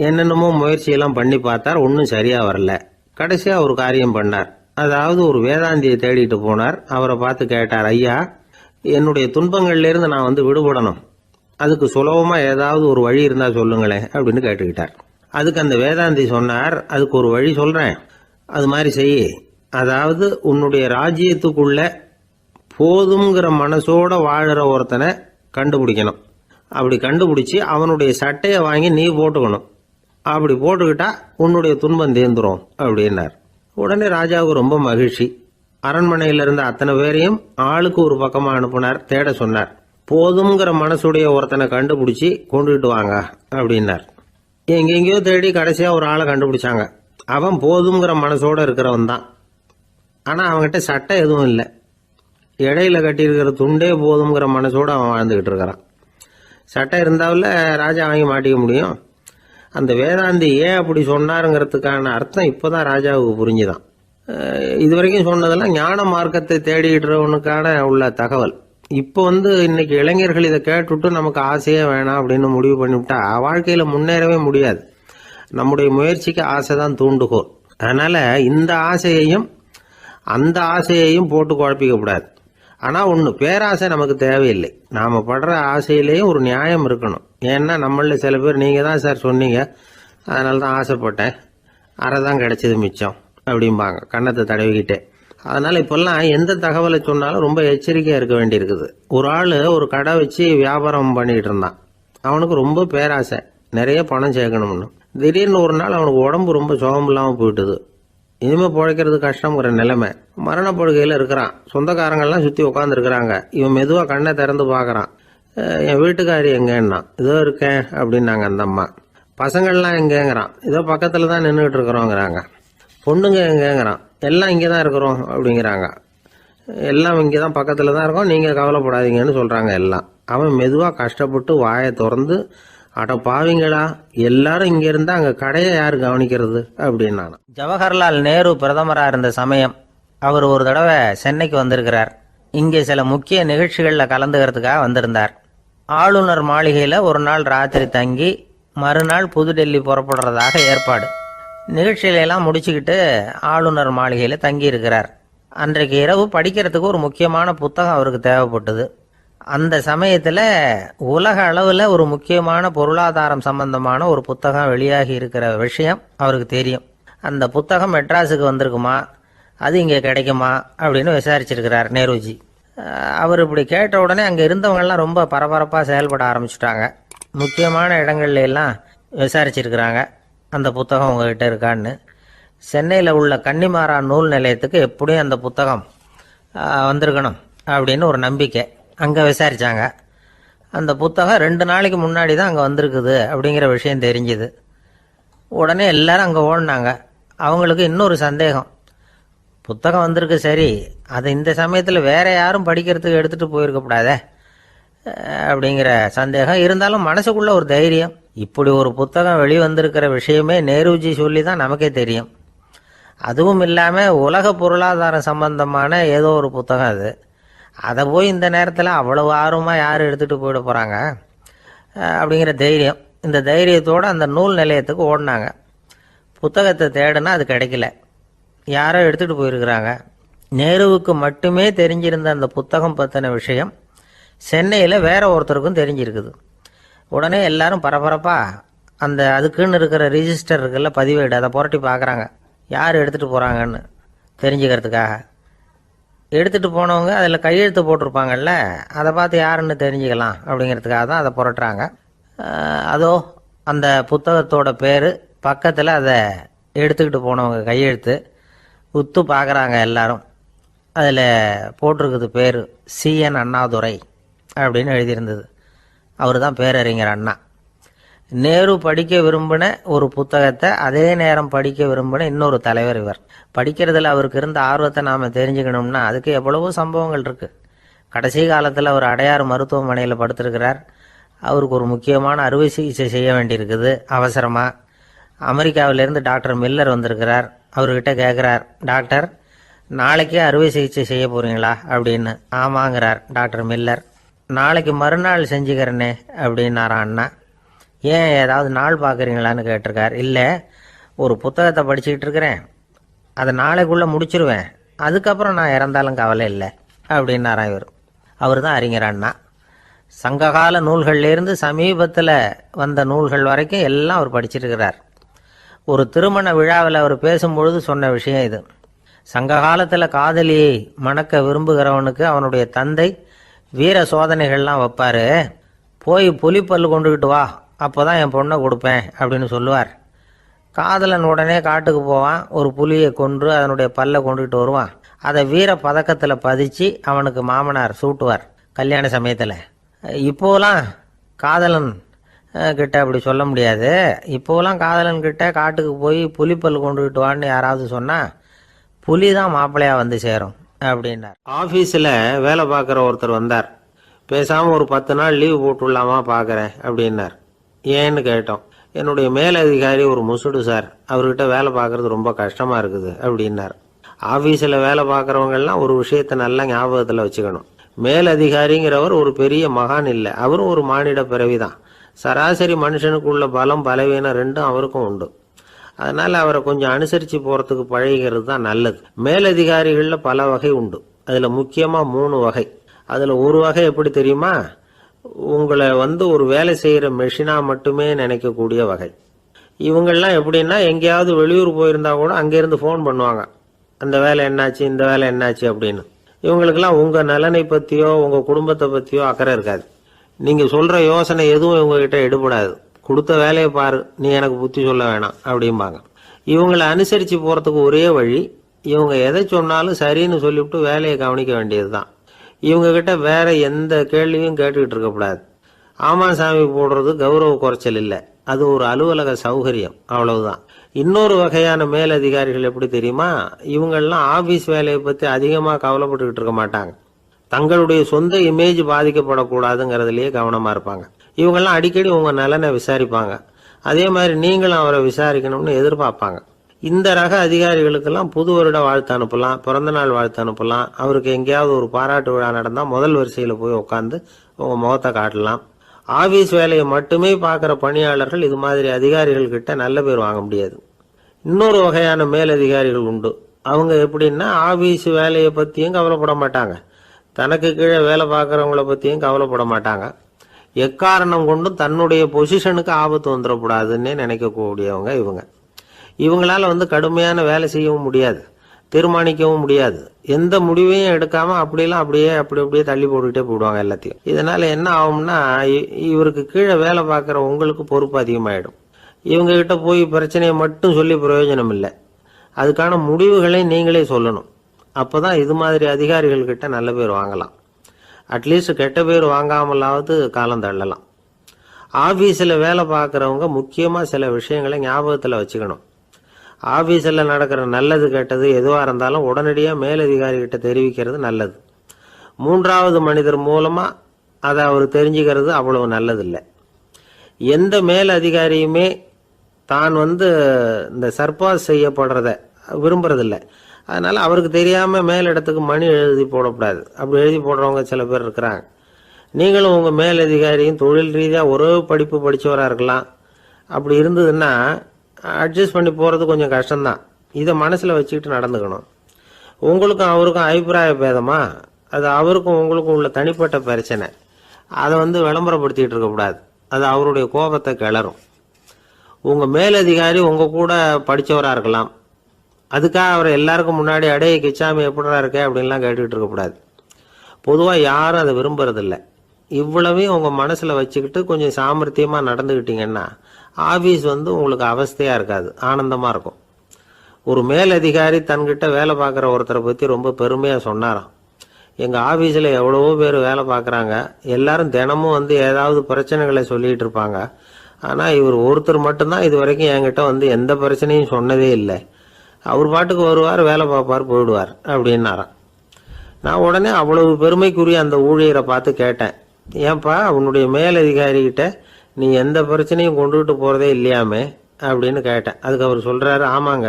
என்னென்னமோ முயற்சியெல்லாம் பண்ணி பார்த்தார். ஒன்றும் சரியாக வரல. கடைசியாக ஒரு காரியம் பண்ணார். அதாவது ஒரு வேதாந்தியை தேடிட்டு போனார். அவரை பார்த்து கேட்டார், ஐயா, என்னுடைய துன்பங்கள்லேருந்து நான் விடுபடணும், அதுக்கு சுலபமாக ஏதாவது ஒரு வழி இருந்தால் சொல்லுங்களேன் அப்படின்னு கேட்டுக்கிட்டார். அதுக்கு அந்த வேதாந்தி சொன்னார், அதுக்கு ஒரு வழி சொல்கிறேன், அது மாதிரி செய். அதாவது உன்னுடைய ராஜ்யத்துக்குள்ள போதுங்கிற மனசோட வாழுற ஒருத்தனை கண்டுபிடிக்கணும். அப்படி கண்டுபிடிச்சி அவனுடைய சட்டையை வாங்கி நீ போட்டுக்கணும். அப்படி போட்டுக்கிட்டா உன்னுடைய துன்பம் தீர்ந்துரும் அப்படின்னார். உடனே ராஜாவுக்கு ரொம்ப மகிழ்ச்சி. அரண்மனையில் இருந்த அத்தனை பேரையும் ஆளுக்கு ஒரு பக்கமாக அனுப்புனார், தேட சொன்னார். போதுங்கிற மனசுடைய ஒருத்தனை கண்டுபிடிச்சி கொண்டுகிட்டு வாங்க அப்படின்னார். எங்கெங்கேயோ தேடி கடைசியாக ஒரு ஆளை கண்டுபிடிச்சாங்க. அவன் போதுங்கிற மனசோட இருக்கிறவன் தான். ஆனால் அவன்கிட்ட சட்டை எதுவும் இல்லை. இடையில கட்டியிருக்கிற துண்டே போதுங்கிற மனசோடு அவன் வாழ்ந்துக்கிட்டு இருக்கிறான். சட்டை இருந்தாவில் ராஜா வாங்கி மாட்டிக்க முடியும். அந்த வேதாந்தி ஏன் அப்படி சொன்னாருங்கிறதுக்கான அர்த்தம் இப்போ தான் ராஜாவுக்கு புரிஞ்சுதான். இது வரைக்கும் சொன்னதெல்லாம் ஞான மார்க்கத்தை தேடிக்கிறவனுக்கான உள்ள தகவல். இப்போ இன்னைக்கு இளைஞர்கள் இதை கேட்டுவிட்டு நமக்கு ஆசையே வேணாம் அப்படின்னு முடிவு பண்ணிவிட்டா வாழ்க்கையில் முன்னேறவே முடியாது. நம்முடைய முயற்சிக்கு ஆசை தான் தூண்டுகோல். அதனால் இந்த ஆசையையும் அந்த ஆசையையும் போட்டு குழப்பிக்கக்கூடாது. ஆனால் ஒன்று, பேராசை நமக்கு தேவையில்லை. நாம் படுற ஆசையிலேயும் ஒரு நியாயம் இருக்கணும். ஏன்னா நம்மளில் சில பேர் நீங்கள் தான் சார் சொன்னீங்க, அதனால தான் ஆசைப்பட்டேன், அரை தான் கிடைச்சது மிச்சம் அப்படிம்பாங்க கன்னத்தை தடவிக்கிட்டே. அதனால் இப்போல்லாம் எந்த தகவலை சொன்னாலும் ரொம்ப எச்சரிக்கையாக இருக்க வேண்டியிருக்குது. ஒரு ஆள் ஒரு கடை வச்சு வியாபாரம் பண்ணிகிட்டு இருந்தான். அவனுக்கு ரொம்ப பேராசை, நிறைய பணம் சேர்க்கணும்னு. திடீர்னு ஒரு நாள் அவனுக்கு உடம்பு ரொம்ப சுகம் இல்லாமல் போயிட்டுது. இனிமேல் பிழைக்கிறது கஷ்டங்கிற நிலைமை. மரணப்படுகையில் இருக்கிறான். சொந்தக்காரங்கள்லாம் சுற்றி உட்காந்துருக்குறாங்க. இவன் மெதுவாக கண்ணை திறந்து பார்க்குறான். என் வீட்டுக்காரி எங்கேன்னா, இதோ இருக்கேன் அப்படின்னாங்க அந்த அம்மா. பசங்கள்லாம் எங்கேங்கிறான். இதோ பக்கத்தில் தான் நின்றுக்கிட்டு இருக்கிறோங்கிறாங்க. பொண்ணுங்க எங்கேங்கிறான். எல்லாம் இங்கே தான் இருக்கிறோம் அப்படிங்கிறாங்க. எல்லாம் இங்கே தான் பக்கத்தில் தான் இருக்கோம், நீங்கள் கவலைப்படாதீங்கன்னு சொல்கிறாங்க எல்லாம். அவன் மெதுவாக கஷ்டப்பட்டு வாயை திறந்து, அட பாவிங்களா, எல்லாரும் இங்க இருந்தா அங்க கடையை யாரு கவனிக்கிறது அப்படின்னா. ஜவஹர்லால் நேரு பிரதமராக இருந்த சமயம் அவர் ஒரு தடவை சென்னைக்கு வந்திருக்கிறார். இங்கே சில முக்கிய நிகழ்ச்சிகளில் கலந்துக்கிறதுக்காக வந்திருந்தார். ஆளுநர் மாளிகையில் ஒரு நாள் ராத்திரி தங்கி மறுநாள் புதுடெல்லி புறப்படுறதாக ஏற்பாடு. நிகழ்ச்சியிலெல்லாம் முடிச்சுக்கிட்டு ஆளுநர் மாளிகையில் தங்கி இருக்கிறார். அன்றைக்கு இரவு படிக்கிறதுக்கு ஒரு முக்கியமான புத்தகம் அவருக்கு தேவைப்பட்டது. அந்த சமயத்தில் உலக அளவில் ஒரு முக்கியமான பொருளாதாரம் சம்பந்தமான ஒரு புத்தகம் வெளியாகி இருக்கிற விஷயம் அவருக்கு தெரியும். அந்த புத்தகம் மெட்ராஸுக்கு வந்திருக்குமா, அது இங்கே கிடைக்குமா அப்படின்னு விசாரிச்சிருக்கிறார் நேருஜி. அவர் இப்படி கேட்ட உடனே அங்கே இருந்தவங்கெல்லாம் ரொம்ப பரபரப்பாக செயல்பட ஆரம்பிச்சுட்டாங்க. முக்கியமான இடங்கள்ல எல்லாம் விசாரிச்சிருக்கிறாங்க, அந்த புத்தகம் உங்ககிட்ட இருக்கான்னு. சென்னையில் உள்ள கன்னிமாரா நூல் நிலையத்துக்கு எப்படியும் அந்த புத்தகம் வந்திருக்கணும் அப்படின்னு ஒரு நம்பிக்கை. அங்கே விசாரித்தாங்க. அந்த புத்தகம் 2 நாளைக்கு முன்னாடி தான் அங்கே வந்திருக்குது அப்படிங்கிற விஷயம் தெரிஞ்சுது. உடனே எல்லாரும் அங்கே ஓடினாங்க. அவங்களுக்கு இன்னொரு சந்தேகம், புத்தகம் வந்திருக்கு சரி, அது இந்த சமயத்தில் வேற யாரும் படிக்கிறதுக்கு எடுத்துகிட்டு போயிருக்கக்கூடாதே அப்படிங்கிற சந்தேகம் இருந்தாலும் மனசுக்குள்ள ஒரு தைரியம். இப்படி ஒரு புத்தகம் வெளிவந்திருக்கிற விஷயமே நேருஜி சொல்லி தான் நமக்கே தெரியும். அதுவும் இல்லாமல் உலக பொருளாதாரம் சம்பந்தமான ஏதோ ஒரு புத்தகம் அது. அதை போய் இந்த நேரத்தில் அவ்வளவு ஆர்வமாக யார் எடுத்துகிட்டு போயிட போகிறாங்க அப்படிங்கிற தைரியம். இந்த தைரியத்தோடு அந்த நூல் நிலையத்துக்கு ஓடினாங்க. புத்தகத்தை தேடினா அது கிடைக்கல, யாரோ எடுத்துகிட்டு போயிருக்கிறாங்க. நேருவுக்கு மட்டுமே தெரிஞ்சிருந்த அந்த புத்தகம் பற்றின விஷயம் சென்னையில் வேற ஒருத்தருக்கும் தெரிஞ்சிருக்குது. உடனே எல்லாரும் பரபரப்பாக அந்த அதுக்குன்னு இருக்கிற ரிஜிஸ்டர் இருக்குல்ல, பதிவேடு, அதை புரட்டி பார்க்குறாங்க யார் எடுத்துகிட்டு போகிறாங்கன்னு தெரிஞ்சுக்கிறதுக்காக. எடுத்துகிட்டு போனவங்க அதில் கையெழுத்து போட்டிருப்பாங்கல்ல, அதை பார்த்து யாருன்னு தெரிஞ்சுக்கலாம் அப்படிங்கிறதுக்காக தான் அதை புரட்டுறாங்க. அதோ அந்த புத்தகத்தோட பேர், பக்கத்தில் அதை எடுத்துக்கிட்டு போனவங்க கையெழுத்து. உத்து பார்க்குறாங்க எல்லாரும். அதில் போட்டிருக்குது பேர், CN அண்ணாதுரை அப்படின்னு எழுதியிருந்தது. அவர் தான் பேரறிஞர் அண்ணா. நேரு படிக்க விரும்பின ஒரு புத்தகத்தை அதே நேரம் படிக்க விரும்பின இன்னொரு தலைவர் இவர். படிக்கிறதுல அவருக்கு இருந்த ஆர்வத்தை நாம் தெரிஞ்சுக்கணும்னா அதுக்கு எவ்வளவோ சம்பவங்கள் இருக்குது. கடைசி காலத்தில் அவர் அடையாறு மருத்துவமனையில் படுத்திருக்கிறார். அவருக்கு ஒரு முக்கியமான அறுவை சிகிச்சை செய்ய வேண்டியிருக்குது அவசரமாக. அமெரிக்காவிலேருந்து டாக்டர் மில்லர் வந்திருக்கிறார். அவர்கிட்ட கேட்குறார், டாக்டர் நாளைக்கே அறுவை சிகிச்சை செய்ய போகிறீங்களா அப்படின்னு. ஆமாங்கிறார் டாக்டர் மில்லர். நாளைக்கு மறுநாள் செஞ்சுக்கிறேனே அப்படின்னாரான் அண்ணா. ஏன் ஏதாவது நாள் பார்க்குறீங்களான்னு கேட்டிருக்கார். இல்லை, ஒரு புத்தகத்தை படிச்சுக்கிட்டு இருக்கிறேன், அதை நாளைக்குள்ளே முடிச்சிருவேன், அதுக்கப்புறம் நான் இறந்தாலும் கவலை இல்லை அப்படின்னாரான் இவர். அவர் தான் அறிஞர் அண்ணா. சங்ககால நூல்கள்லேருந்து சமீபத்தில் வந்த நூல்கள் வரைக்கும் எல்லாம் அவர் படிச்சிருக்கிறார். ஒரு திருமண விழாவில் அவர் பேசும்பொழுது சொன்ன விஷயம் இது. சங்க காலத்தில் காதலியை மணக்க விரும்புகிறவனுக்கு அவனுடைய தந்தை வீர சோதனைகள்லாம் வைப்பார். போய் புலிப்பல் கொண்டுக்கிட்டு வா, அப்போ தான் என் பொண்ணை கொடுப்பேன் அப்படின்னு சொல்லுவார். காதலன் உடனே காட்டுக்கு போவான், ஒரு புலியை கொன்று அதனுடைய பல்லை கொண்டுக்கிட்டு வருவான். அதை வீர பதக்கத்தில் பதிச்சு அவனுக்கு மாமனார் சூட்டுவார் கல்யாண சமயத்தில். இப்போலாம் காதலன் கிட்ட அப்படி சொல்ல முடியாது. இப்போலாம் காதலன் கிட்ட காட்டுக்கு போய் புலிப்பல் கொண்டுக்கிட்டு வான்னு யாராவது சொன்னால் புலி தான் மாப்பிள்ளையாக வந்து சேரும் அப்படின்னார். ஆஃபீஸில் வேலை பார்க்குற ஒருத்தர் வந்தார். பேசாமல் ஒரு 10 நாள் லீவு போட்டுடலாமா பார்க்குறேன் அப்படின்னார். ஏன்னு கேட்டோம். என்னுடைய மேலதிகாரி ஒரு முசுடு சார், அவர்கிட்ட வேலை பார்க்குறது ரொம்ப கஷ்டமாக இருக்குது அப்படின்னார். ஆஃபீஸில் வேலை பார்க்குறவங்கெல்லாம் ஒரு விஷயத்தை நல்லா ஞாபகத்தில் வச்சுக்கணும். மேலதிகாரிங்கிறவர் ஒரு பெரிய மகான் இல்லை, அவரும் ஒரு மானிட பிறவி தான். சராசரி மனுஷனுக்குள்ள பலம் பலவீனம் ரெண்டும் அவருக்கும் உண்டு. அதனால் அவரை கொஞ்சம் அனுசரித்து போகிறதுக்கு பழகிறது தான் நல்லது. மேலதிகாரிகளில் பல வகை உண்டு. அதில் முக்கியமாக 3 வகை. அதில் ஒரு வகை எப்படி தெரியுமா? உங்களை ஒரு வேலை செய்கிற மெஷினாக மட்டுமே நினைக்கக்கூடிய வகை. இவங்கெல்லாம் எப்படின்னா, எங்கேயாவது வெளியூர் போயிருந்தா கூட அங்கேருந்து ஃபோன் பண்ணுவாங்க, அந்த வேலை என்னாச்சு, இந்த வேலை என்னாச்சு அப்படின்னு. இவங்களுக்கெல்லாம் உங்கள் நலனை பற்றியோ உங்கள் குடும்பத்தை பற்றியோ அக்கறை இருக்காது. நீங்கள் சொல்கிற யோசனை எதுவும் இவங்ககிட்ட எடுபடாது. கொடுத்த வேலையை பாரு, நீ எனக்கு புத்தி சொல்ல வேணாம் அப்படிம்பாங்க. இவங்களை அனுசரித்து போகிறதுக்கு ஒரே வழி, இவங்க எதை சொன்னாலும் சரின்னு சொல்லிவிட்டு வேலையை கவனிக்க வேண்டியது தான். இவங்ககிட்ட வேற எந்த கேள்வியும் கேட்டுக்கிட்டு இருக்கக்கூடாது. ஆமா சாமி போடுறது கௌரவ குறைச்சல் இல்லை, அது ஒரு அலுவலக சௌகரியம், அவ்வளவுதான். இன்னொரு வகையான மேலதிகாரிகள் எப்படி தெரியுமா? இவங்கெல்லாம் ஆபீஸ் வேலையை பற்றி அதிகமாக கவலைப்பட்டுக்கிட்டு இருக்க மாட்டாங்க. தங்களுடைய சொந்த இமேஜ் பாதிக்கப்படக்கூடாதுங்கிறதுலேயே கவனமாக இருப்பாங்க. இவங்கெல்லாம் அடிக்கடி உங்கள் நலனை விசாரிப்பாங்க. அதே மாதிரி நீங்களும் அவரை விசாரிக்கணும்னு எதிர்பார்ப்பாங்க. இந்த ரக அதிகாரிகளுக்கெல்லாம் புது வருட வாழ்த்து அனுப்பலாம், பிறந்தநாள் வாழ்த்து அனுப்பலாம். அவருக்கு எங்கேயாவது ஒரு பாராட்டு விழா நடந்தால் முதல் வரிசையில் போய் உட்காந்து உங்கள் முகத்தை காட்டலாம். ஆபீஸ் வேலையை மட்டுமே பார்க்குற பணியாளர்கள் இது மாதிரி அதிகாரிகள் கிட்ட நல்ல பேர் வாங்க முடியாது. இன்னொரு வகையான மேலதிகாரிகள் உண்டு. அவங்க எப்படின்னா, ஆபீஸ் வேலையை பற்றியும் கவலைப்பட மாட்டாங்க, தனக்கு கீழே வேலை பார்க்குறவங்கள பற்றியும் கவலைப்பட மாட்டாங்க. எக்காரணம் கொண்டும் தன்னுடைய பொசிஷனுக்கு ஆபத்து வந்துடக்கூடாதுன்னே நினைக்கக்கூடியவங்க இவங்க. இவங்களால கடுமையான வேலை செய்யவும் முடியாது, தீர்மானிக்கவும் முடியாது. எந்த முடிவையும் எடுக்காம அப்படியே தள்ளி போட்டுக்கிட்டே போடுவாங்க எல்லாத்தையும். இதனால என்ன ஆகும்னா, இவருக்கு கீழே வேலை பார்க்குற உங்களுக்கு பொறுப்பு அதிகமாயிடும். இவங்க கிட்ட போய் பிரச்சனையை மட்டும் சொல்லி பிரயோஜனம் இல்லை, அதுக்கான முடிவுகளை நீங்களே சொல்லணும். அப்போதான் இது மாதிரி அதிகாரிகள் கிட்ட நல்ல பேர் வாங்கலாம். அட்லீஸ்ட் கெட்ட பேர் வாங்காமலாவது காலம் தள்ளலாம். ஆபீஸில் வேலை பார்க்குறவங்க முக்கியமாக சில விஷயங்களை ஞாபகத்தில் வச்சுக்கணும். ஆபீஸில் நடக்கிற நல்லது கெட்டது எதுவாக இருந்தாலும் உடனடியாக மேலதிகாரிகிட்ட தெரிவிக்கிறது நல்லது. 3வது மனிதர் மூலமாக அதை அவர் தெரிஞ்சுக்கிறது அவ்வளவு நல்லதில்லை. எந்த மேலதிகாரியுமே தான் இந்த சர்பாஸ் செய்யப்படுறத விரும்புறதில்லை. அதனால் அவருக்கு தெரியாமல் மேலிடத்துக்கு மணி எழுதி போடக்கூடாது. அப்படி எழுதி போடுறவங்க சில பேர் இருக்கிறாங்க. நீங்களும் உங்கள் மேலதிகாரியும் தொழில் ரீதியாக ஒரே படிப்பு படித்தவராக இருக்கலாம். அப்படி இருந்ததுன்னா அட்ஜஸ்ட் பண்ணி போகிறது கொஞ்சம் கஷ்டம்தான். இதை மனசில் வச்சுக்கிட்டு நடந்துக்கணும். உங்களுக்கும் அவருக்கும் அபிப்பிராய பேதமா, அது அவருக்கும் உங்களுக்கும் உள்ள தனிப்பட்ட பிரச்சனை. அதை விளம்பரப்படுத்திக்கிட்டு இருக்கக்கூடாது, அது அவருடைய கோபத்தை கிளறும். உங்கள் மேலதிகாரி உங்கள் கூட படித்தவராக இருக்கலாம், அதுக்காக அவரை எல்லாருக்கும் முன்னாடி அடைய கிச்சாமி எப்படா இருக்க அப்படின்லாம் கேட்டுக்கிட்டு இருக்கக்கூடாது. பொதுவாக யாரும் அதை விரும்புறதில்லை. இவ்வளவையும் உங்கள் மனசில் வச்சுக்கிட்டு கொஞ்சம் சாமர்த்தியமாக நடந்துக்கிட்டீங்கன்னா ஆஃபீஸ் உங்களுக்கு அவஸ்தையாக இருக்காது, ஆனந்தமாக இருக்கும். ஒரு மேலதிகாரி தன்கிட்ட வேலை பார்க்குற ஒருத்தரை பற்றி ரொம்ப பெருமையாக சொன்னாராம். எங்கள் ஆஃபீஸில் எவ்வளவோ பேர் வேலை பார்க்குறாங்க, எல்லாரும் தினமும் ஏதாவது பிரச்சனைகளை சொல்லிகிட்டு இருப்பாங்க. ஆனால் இவர் ஒருத்தர் மட்டும்தான் இது வரைக்கும் என்கிட்ட எந்த பிரச்சனையும் சொன்னதே இல்லை. அவர் பாட்டுக்கு வருவார், வேலை பார்ப்பார், போயிடுவார் அப்படின்னாராம். நான் உடனே அவ்வளவு பெருமைக்குரிய அந்த ஊழியரை பார்த்து கேட்டேன், ஏன்பா உன்னுடைய மேலதிகாரிகிட்ட நீ எந்த பிரச்சனையும் கொண்டுகிட்டு போகிறதே இல்லையாமே அப்படின்னு கேட்டேன். அதுக்கு அவர் சொல்கிறாரு, ஆமாங்க,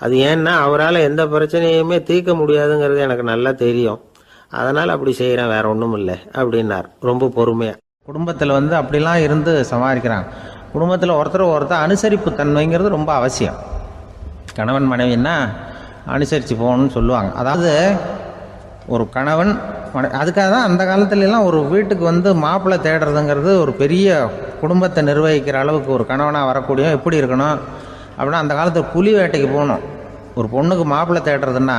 அது ஏன்னா அவரால் எந்த பிரச்சனையுமே தீர்க்க முடியாதுங்கிறது எனக்கு நல்லா தெரியும், அதனால் அப்படி செய்கிறேன், வேற ஒன்றும் இல்லை அப்படின்னார் ரொம்ப பொறுமையாக. குடும்பத்தில் அப்படிலாம் இருந்து சமாளிக்கிறாங்க. குடும்பத்தில் ஒருத்தர் அனுசரிப்பு தன்மைங்கிறது ரொம்ப அவசியம். கணவன் மனைவின்னா அனுசரித்து போகணும்னு சொல்லுவாங்க. அதாவது ஒரு கணவன் அதுக்காக தான் அந்த காலத்துலலாம் ஒரு வீட்டுக்கு மாப்பிள்ளை தேடுறதுங்கிறது ஒரு பெரிய குடும்பத்தை நிர்வகிக்கிற அளவுக்கு ஒரு கணவனாக வரக்கூடிய எப்படி இருக்கணும் அப்படின்னா, அந்த காலத்தில் புலி வேட்டைக்கு போகணும். ஒரு பொண்ணுக்கு மாப்பிள்ளை தேடுறதுன்னா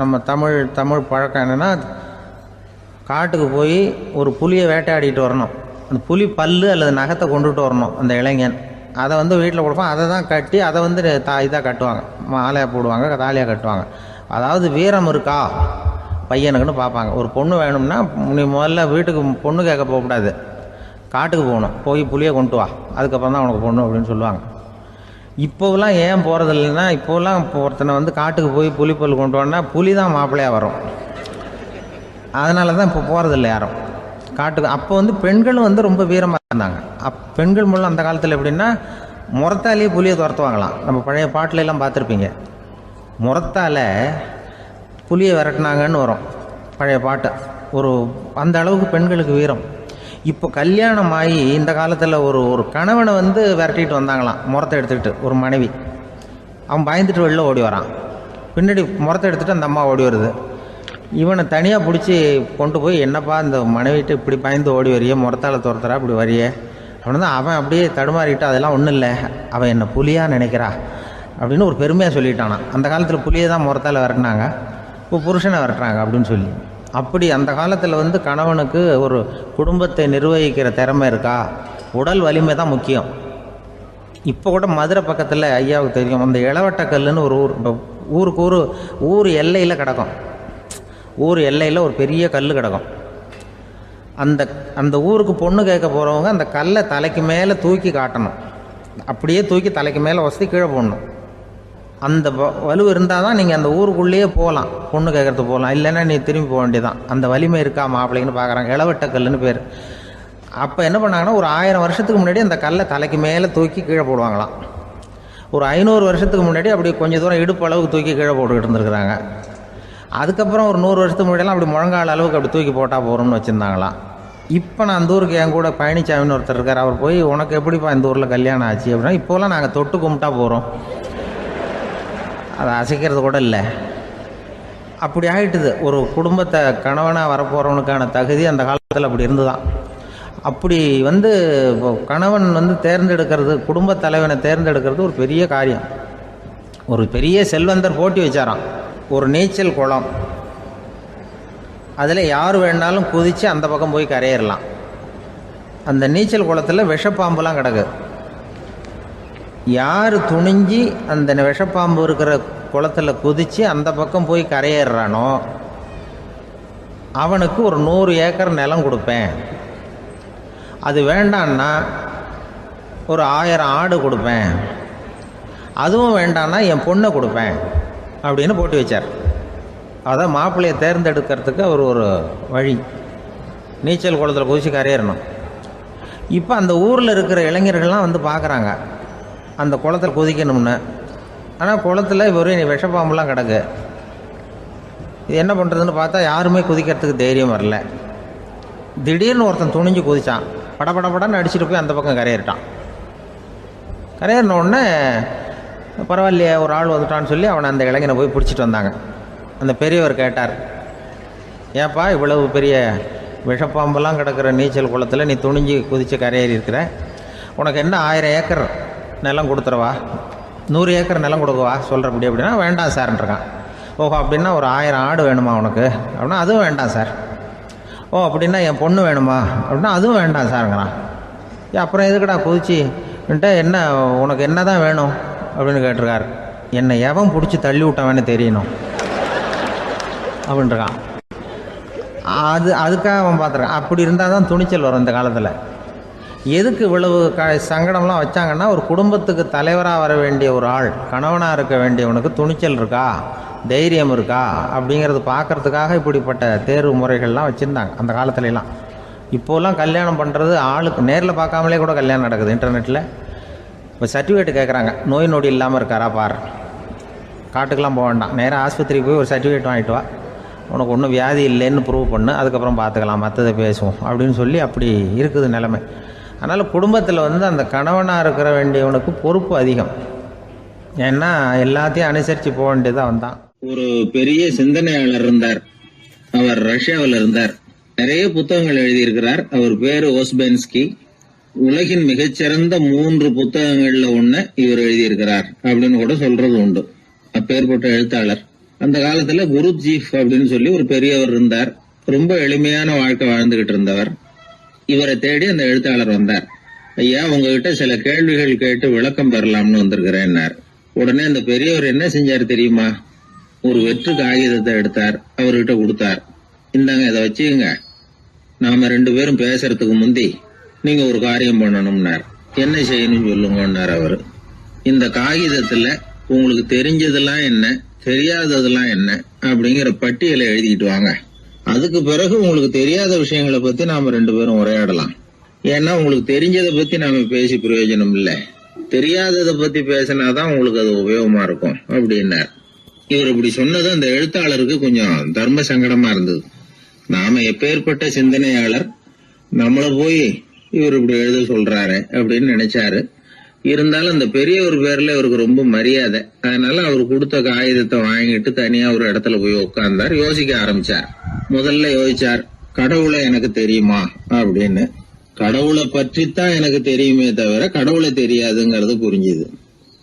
நம்ம தமிழ் பழக்கம் என்னென்னா, காட்டுக்கு போய் ஒரு புலியை வேட்டையாடிட்டு வரணும். அந்த புலி பல்லு அல்லது நகத்தை கொண்டுட்டு வரணும் அந்த இளைஞன். அதை வீட்டில் கொடுப்பான், அதை தான் கட்டி அதை இதாக கட்டுவாங்க, மாலையாக போடுவாங்க, தாலியாக கட்டுவாங்க. அதாவது வீரம் இருக்கா பையனுக்குன்னு பார்ப்பாங்க. ஒரு பொண்ணு வேணும்னா நீ முதல்ல வீட்டுக்கு பொண்ணு கேட்க போகக்கூடாது, காட்டுக்கு போகணும், போய் புளியை கொண்டு வா, அதுக்கப்புறம் தான் உனக்கு பொண்ணு அப்படின்னு சொல்லுவாங்க. இப்போவெல்லாம் ஏன் போகிறது இல்லைன்னா, இப்போலாம் ஒருத்தனை காட்டுக்கு போய் புலிப்பல் கொண்டு வான்னா புலி தான் மாப்பிள்ளையாக வரும். அதனால தான் இப்போ போகிறதில்ல யாரும் காட்டுக்கு. அப்போ பெண்களும் ரொம்ப வீரமாக இருந்தாங்க. பெண்கள் மூலம் அந்த காலத்தில் எப்படின்னா, முறத்தாலேயே புலியை துரத்துவாங்களாம். நம்ம பழைய பாட்டிலெல்லாம் பார்த்துருப்பீங்க, முறத்தால் புலியை விரட்டினாங்கன்னு வரும் பழைய பாட்டு. அந்த அளவுக்கு பெண்களுக்கு வீரம். இப்போ கல்யாணம் ஆகி இந்த காலத்தில் ஒரு கணவனை விரட்டிட்டு வந்தாங்களாம் முறத்தை எடுத்துக்கிட்டு. ஒரு மனைவி அவன் பயந்துட்டு வெளில ஓடி வரான், பின்னாடி முறத்தை எடுத்துகிட்டு அந்த அம்மா ஓடி வருது. இவனை தனியாக பிடிச்சி கொண்டு போய், என்னப்பா இந்த மனைவிட்டு இப்படி பயந்து ஓடி வரையே, முறத்தால் துரத்துறா இப்படி வரையே அப்படின்னு தான் அவன் அப்படியே தடுமாறிட்டு, அதெல்லாம் ஒன்றும் இல்லை, அவன் என்னை புலியாக நினைக்கிறா அப்படின்னு ஒரு பெருமையாக சொல்லிட்டானான். அந்த காலத்தில் புலியை தான் முறத்தால் விரட்டினாங்க, இப்போ புருஷனை விரட்டுறாங்க அப்படின்னு சொல்லி. அப்படி அந்த காலத்தில் கணவனுக்கு ஒரு குடும்பத்தை நிர்வகிக்கிற திறமை இருக்கா, உடல் வலிமை தான் முக்கியம். இப்போ கூட மதுரை பக்கத்தில் ஐயாவுக்கு தெரியும், அந்த இளவட்டக்கல்லுன்னு ஒரு ஊர் எல்லையில் கிடக்கும். ஊர் எல்லையில் ஒரு பெரிய கல் கிடக்கும். அந்த ஊருக்கு பொண்ணு கேட்க போகிறவங்க அந்த கல்லை தலைக்கு மேலே தூக்கி காட்டணும், அப்படியே தூக்கி தலைக்கு மேலே வசதி கீழே போடணும். அந்த வலு இருந்தால் தான் நீங்கள் அந்த ஊருக்குள்ளேயே போகலாம், பொண்ணு கேட்குறதுக்கு போகலாம். இல்லைன்னா நீ திரும்பி போக வேண்டியதான். அந்த வலிமை இருக்கா மாப்பிள்ளைன்னு பார்க்குறாங்க. இளவட்டக்கல்லுன்னு பேர். அப்போ என்ன பண்ணாங்கன்னா, ஒரு 1000 வருஷத்துக்கு முன்னாடி அந்த கல்லை தலைக்கு மேலே தூக்கி கீழே போடுவாங்களாம். ஒரு 500 வருஷத்துக்கு முன்னாடி அப்படி கொஞ்சம் தூரம் இடுப்பு அளவுக்கு தூக்கி கீழே போட்டுக்கிட்டு இருந்துருக்குறாங்க. அதுக்கப்புறம் ஒரு 100 வருஷத்துக்கு முன்னாடியெல்லாம் அப்படி முழங்கால் அளவுக்கு அப்படி தூக்கி போட்டால் போகிறோம்னு வச்சுருந்தாங்களாம். இப்போ நான் அந்த ஊருக்கு என் கூட பழனிசாமின்னு ஒருத்தர் இருக்கார். அவர் போய், உனக்கு எப்படிப்பா இந்த ஊரில் கல்யாணம் ஆச்சு அப்படின்னா, இப்போலாம் நாங்கள் தொட்டு கும்பிட்டா போகிறோம், அதை அசைக்கிறது கூட இல்லை. அப்படி ஆகிட்டுது. ஒரு குடும்பத்தை கணவனாக வரப்போகிறவனுக்கான தகுதி அந்த காலத்தில் அப்படி இருந்துதான். அப்படி கணவன் தேர்ந்தெடுக்கிறது, குடும்ப தலைவனை தேர்ந்தெடுக்கிறது ஒரு பெரிய காரியம். ஒரு பெரிய செல்வந்தர் போட்டி வச்சாராம், ஒரு நீச்சல் குளம், அதில் யார் வேணாலும் குதித்து அந்த பக்கம் போய் கரையேறலாம். அந்த நீச்சல் குளத்தில் விஷப்பாம்புலாம் கிடக்கு. யார் துணிஞ்சி அந்த விஷப்பாம்பு இருக்கிற குளத்தில் குதித்து அந்த பக்கம் போய் கரையேறானோ அவனுக்கு ஒரு 100 ஏக்கர் நிலம் கொடுப்பேன், அது வேண்டான்னா ஒரு 1000 ஆடு கொடுப்பேன், அதுவும் வேண்டான்னா என் பொண்ணை கொடுப்பேன் அப்படின்னு போட்டி வச்சார். அதான் மாப்பிள்ளையை தேர்ந்தெடுக்கிறதுக்கு அவர் ஒரு வழி, நீச்சல் குளத்தில் குதித்து கரையேறணும். இப்போ அந்த ஊரில் இருக்கிற இளைஞர்கள்லாம் பார்க்குறாங்க அந்த குளத்தில் குதிக்கணும்னு. ஆனால் குளத்தில் வெறும் விஷப்பாம்புலாம் கிடக்கு. இது என்ன பண்ணுறதுன்னு பார்த்தா யாருமே குதிக்கிறதுக்கு தைரியம் வரல. திடீர்னு ஒருத்தன் துணிஞ்சு குதித்தான், படபடன்னு அடிச்சுட்டு போய் அந்த பக்கம் கரையேறிட்டான். கரையேறின உடனே பரவாயில்லையே ஒரு ஆள் வந்துட்டான்னு சொல்லி அவனை அந்த இளைஞனை போய் பிடிச்சிட்டு வந்தாங்க. அந்த பெரியவர் கேட்டார், ஏப்பா இவ்வளவு பெரிய விஷப்பாம்பெல்லாம் கிடக்கிற நீச்சல் குளத்தில் நீ துணிஞ்சு குதித்து கரையேறி இருக்கிற, உனக்கு என்ன 1000 ஏக்கர் நிலம் கொடுத்துருவா, 100 ஏக்கர் நிலம் கொடுக்குவா சொல்கிறப்படி அப்படின்னா, வேண்டாம் சார்ன்றிருக்கான். ஓஹோ அப்படின்னா ஒரு 1000 ஆடு வேணுமா உனக்கு அப்படின்னா, அதுவும் வேண்டாம் சார். ஓ அப்படின்னா என் பொண்ணு வேணுமா அப்படின்னா அதுவும் வேண்டாம் சாருங்கிறான். அப்புறம் எதுக்குடா குதிச்சுன்ட்டு என்ன உனக்கு என்ன தான் வேணும் அப்படின்னு கேட்டிருக்காரு. என்னை எவன் பிடிச்சி தள்ளி விட்டவன்னு தெரியணும் அப்படின்ட்டுருக்கான். அதுக்காக அவன் பார்த்துருக்கான். அப்படி இருந்தால் தான் துணிச்சல் வரும் இந்த காலத்தில். எதுக்கு இவ்வளவு சங்கடம்லாம் வச்சாங்கன்னா, ஒரு குடும்பத்துக்கு தலைவராக வர வேண்டிய ஒரு ஆள், கணவனாக இருக்க வேண்டியவனுக்கு துணிச்சல் இருக்கா, தைரியம் இருக்கா அப்படிங்கிறது பார்க்கறதுக்காக இப்படிப்பட்ட தேர்வு முறைகள்லாம் வச்சுருந்தாங்க அந்த காலத்துலலாம். இப்போலாம் கல்யாணம் பண்ணுறது ஆளுக்கு நேரில் பார்க்காமலே கூட கல்யாணம் நடக்குது இன்டர்நெட்டில். இப்போ சர்டிஃபிகேட் கேட்குறாங்க, நோய் நொடி இல்லாமல் இருக்காரா பார். காட்டுக்கெலாம் போக வேண்டாம், நேராக ஆஸ்பத்திரிக்கு போய் ஒரு சர்டிஃபிகேட் வாங்கிட்டு வா, உனக்கு ஒன்றும் வியாதி இல்லைன்னு ப்ரூவ் பண்ணு, அதுக்கப்புறம் பார்த்துக்கலாம், மற்றதை பேசுவோம் அப்படின்னு சொல்லி அப்படி இருக்குது நிலைமை. அதனால் குடும்பத்தில் அந்த கணவனாக இருக்கிற வேண்டியவனுக்கு பொறுப்பு அதிகம். ஏன்னா எல்லாத்தையும் அனுசரித்து போக வேண்டியதாக வந்தான். ஒரு பெரிய சிந்தனையாளர் இருந்தார். அவர் ரஷ்யாவில் இருந்தார். நிறைய புத்தகங்கள் எழுதியிருக்கிறார். அவர் பேரு ஓஸ்பென்ஸ்கி. உலகின் மிகச்சிறந்த 3 புத்தகங்கள்ல ஒண்ணு இவர் எழுதியிருக்கிறார் அப்படின்னு கூட சொல்றது உண்டு. அப்பேற்பட்ட எழுத்தாளர். அந்த காலத்துல குருஜீஃப் அப்படின்னு சொல்லி ஒரு பெரியவர் இருந்தார். ரொம்ப எளிமையான வாழ்க்கை வாழ்ந்துகிட்டு இருந்தவர். இவரை தேடி அந்த எழுத்தாளர் வந்தார். ஐயா, உங்ககிட்ட சில கேள்விகள் கேட்டு விளக்கம் பெறலாம்னு வந்திருக்கிறேன்னார். உடனே அந்த பெரியவர் என்ன செஞ்சார் தெரியுமா? ஒரு வெற்று காகிதத்தை எடுத்தார், அவர்கிட்ட கொடுத்தார். இந்தாங்க, இதை வச்சுங்க, நாம 2 பேரும் பேசுறதுக்கு முந்தி நீங்க ஒரு காரியம் பண்ணணும்னார். என்ன செய்யணும்னு சொல்லுங்கன்னார் அவரு. இந்த காகிதத்துல உங்களுக்கு தெரிஞ்சதெல்லாம் என்ன, தெரியாததெல்லாம் என்ன அப்படிங்கிற பட்டியலை எழுதிட்டு வாங்க. அதுக்கு பிறகு உங்களுக்கு தெரியாத விஷயங்களை பத்தி நாம 2 பேரும் உரையாடலாம். ஏன்னா உங்களுக்கு தெரிஞ்சதை பத்தி நாம பேசி பிரயோஜனம் இல்லை, தெரியாததை பத்தி பேசினாதான் உங்களுக்கு அது உபயோகமா இருக்கும் அப்படின்னார். இவர் இப்படி சொன்னது அந்த எழுத்தாளருக்கு கொஞ்சம் தர்ம சங்கடமா இருந்தது. நாம எப்பேற்பட்ட சிந்தனையாளர், நம்மள போய் இவர் இப்படி எழுத சொல்றாரு அப்படின்னு நினைச்சாரு. இருந்தாலும் அந்த பெரியவர் பேர்ல இவருக்கு ரொம்ப மரியாதை. அதனால அவர் கொடுத்த காகிதத்தை வாங்கிட்டு தனியா ஒரு இடத்துல போய் உட்கார்ந்தார். யோசிக்க ஆரம்பிச்சார். முதல்ல யோசிச்சார், கடவுளை எனக்கு தெரியுமா அப்படின்னு. கடவுளை பற்றித்தான் எனக்கு தெரியுமே தவிர கடவுளை தெரியாதுங்கிறது புரிஞ்சுது.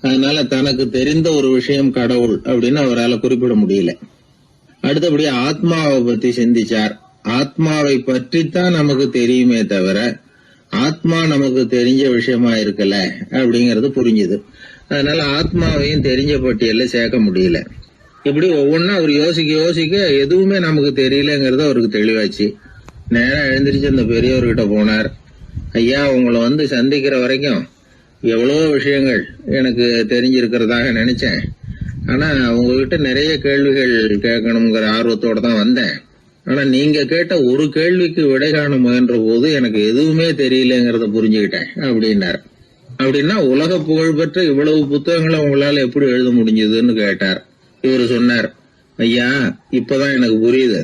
அதனால தனக்கு தெரிந்த ஒரு விஷயம் கடவுள் அப்படின்னு அவரால் குறிப்பிட முடியல. அடுத்தபடி ஆத்மாவை பத்தி சிந்திச்சார். ஆத்மாவை பற்றித்தான் நமக்கு தெரியுமே தவிர ஆத்மா நமக்கு தெரிஞ்ச விஷயமா இருக்கல அப்படிங்கறது புரிஞ்சுது. அதனால ஆத்மாவையும் தெரிஞ்ச பட்டியல்ல சேர்க்க முடியல. இப்படி ஒவ்வொன்னா அவர் யோசிக்க யோசிக்க எதுவுமே நமக்கு தெரியலங்கிறது அவருக்கு தெளிவாச்சு. நேரா எழுந்திரிச்சு அந்த பெரியவர்கிட்ட போனார். ஐயா, உங்களை சந்திக்கிற வரைக்கும் எவ்வளவோ விஷயங்கள் எனக்கு தெரிஞ்சிருக்கிறதாக நினைச்சேன். ஆனா உங்ககிட்ட நிறைய கேள்விகள் கேட்கணுங்கிற ஆர்வத்தோட தான் வந்தேன். ஆனா நீங்க கேட்ட ஒரு கேள்விக்கு விடை காண முயன்ற போது எனக்கு எதுவுமே தெரியலங்கிறத புரிஞ்சுக்கிட்டேன் அப்படின்னார். அப்படின்னா உலக புகழ்பெற்ற இவ்வளவு புத்தகங்களை உங்களால எப்படி எழுத முடிஞ்சதுன்னு கேட்டார். இவர் சொன்னார், ஐயா, இப்பதான் எனக்கு புரியுது.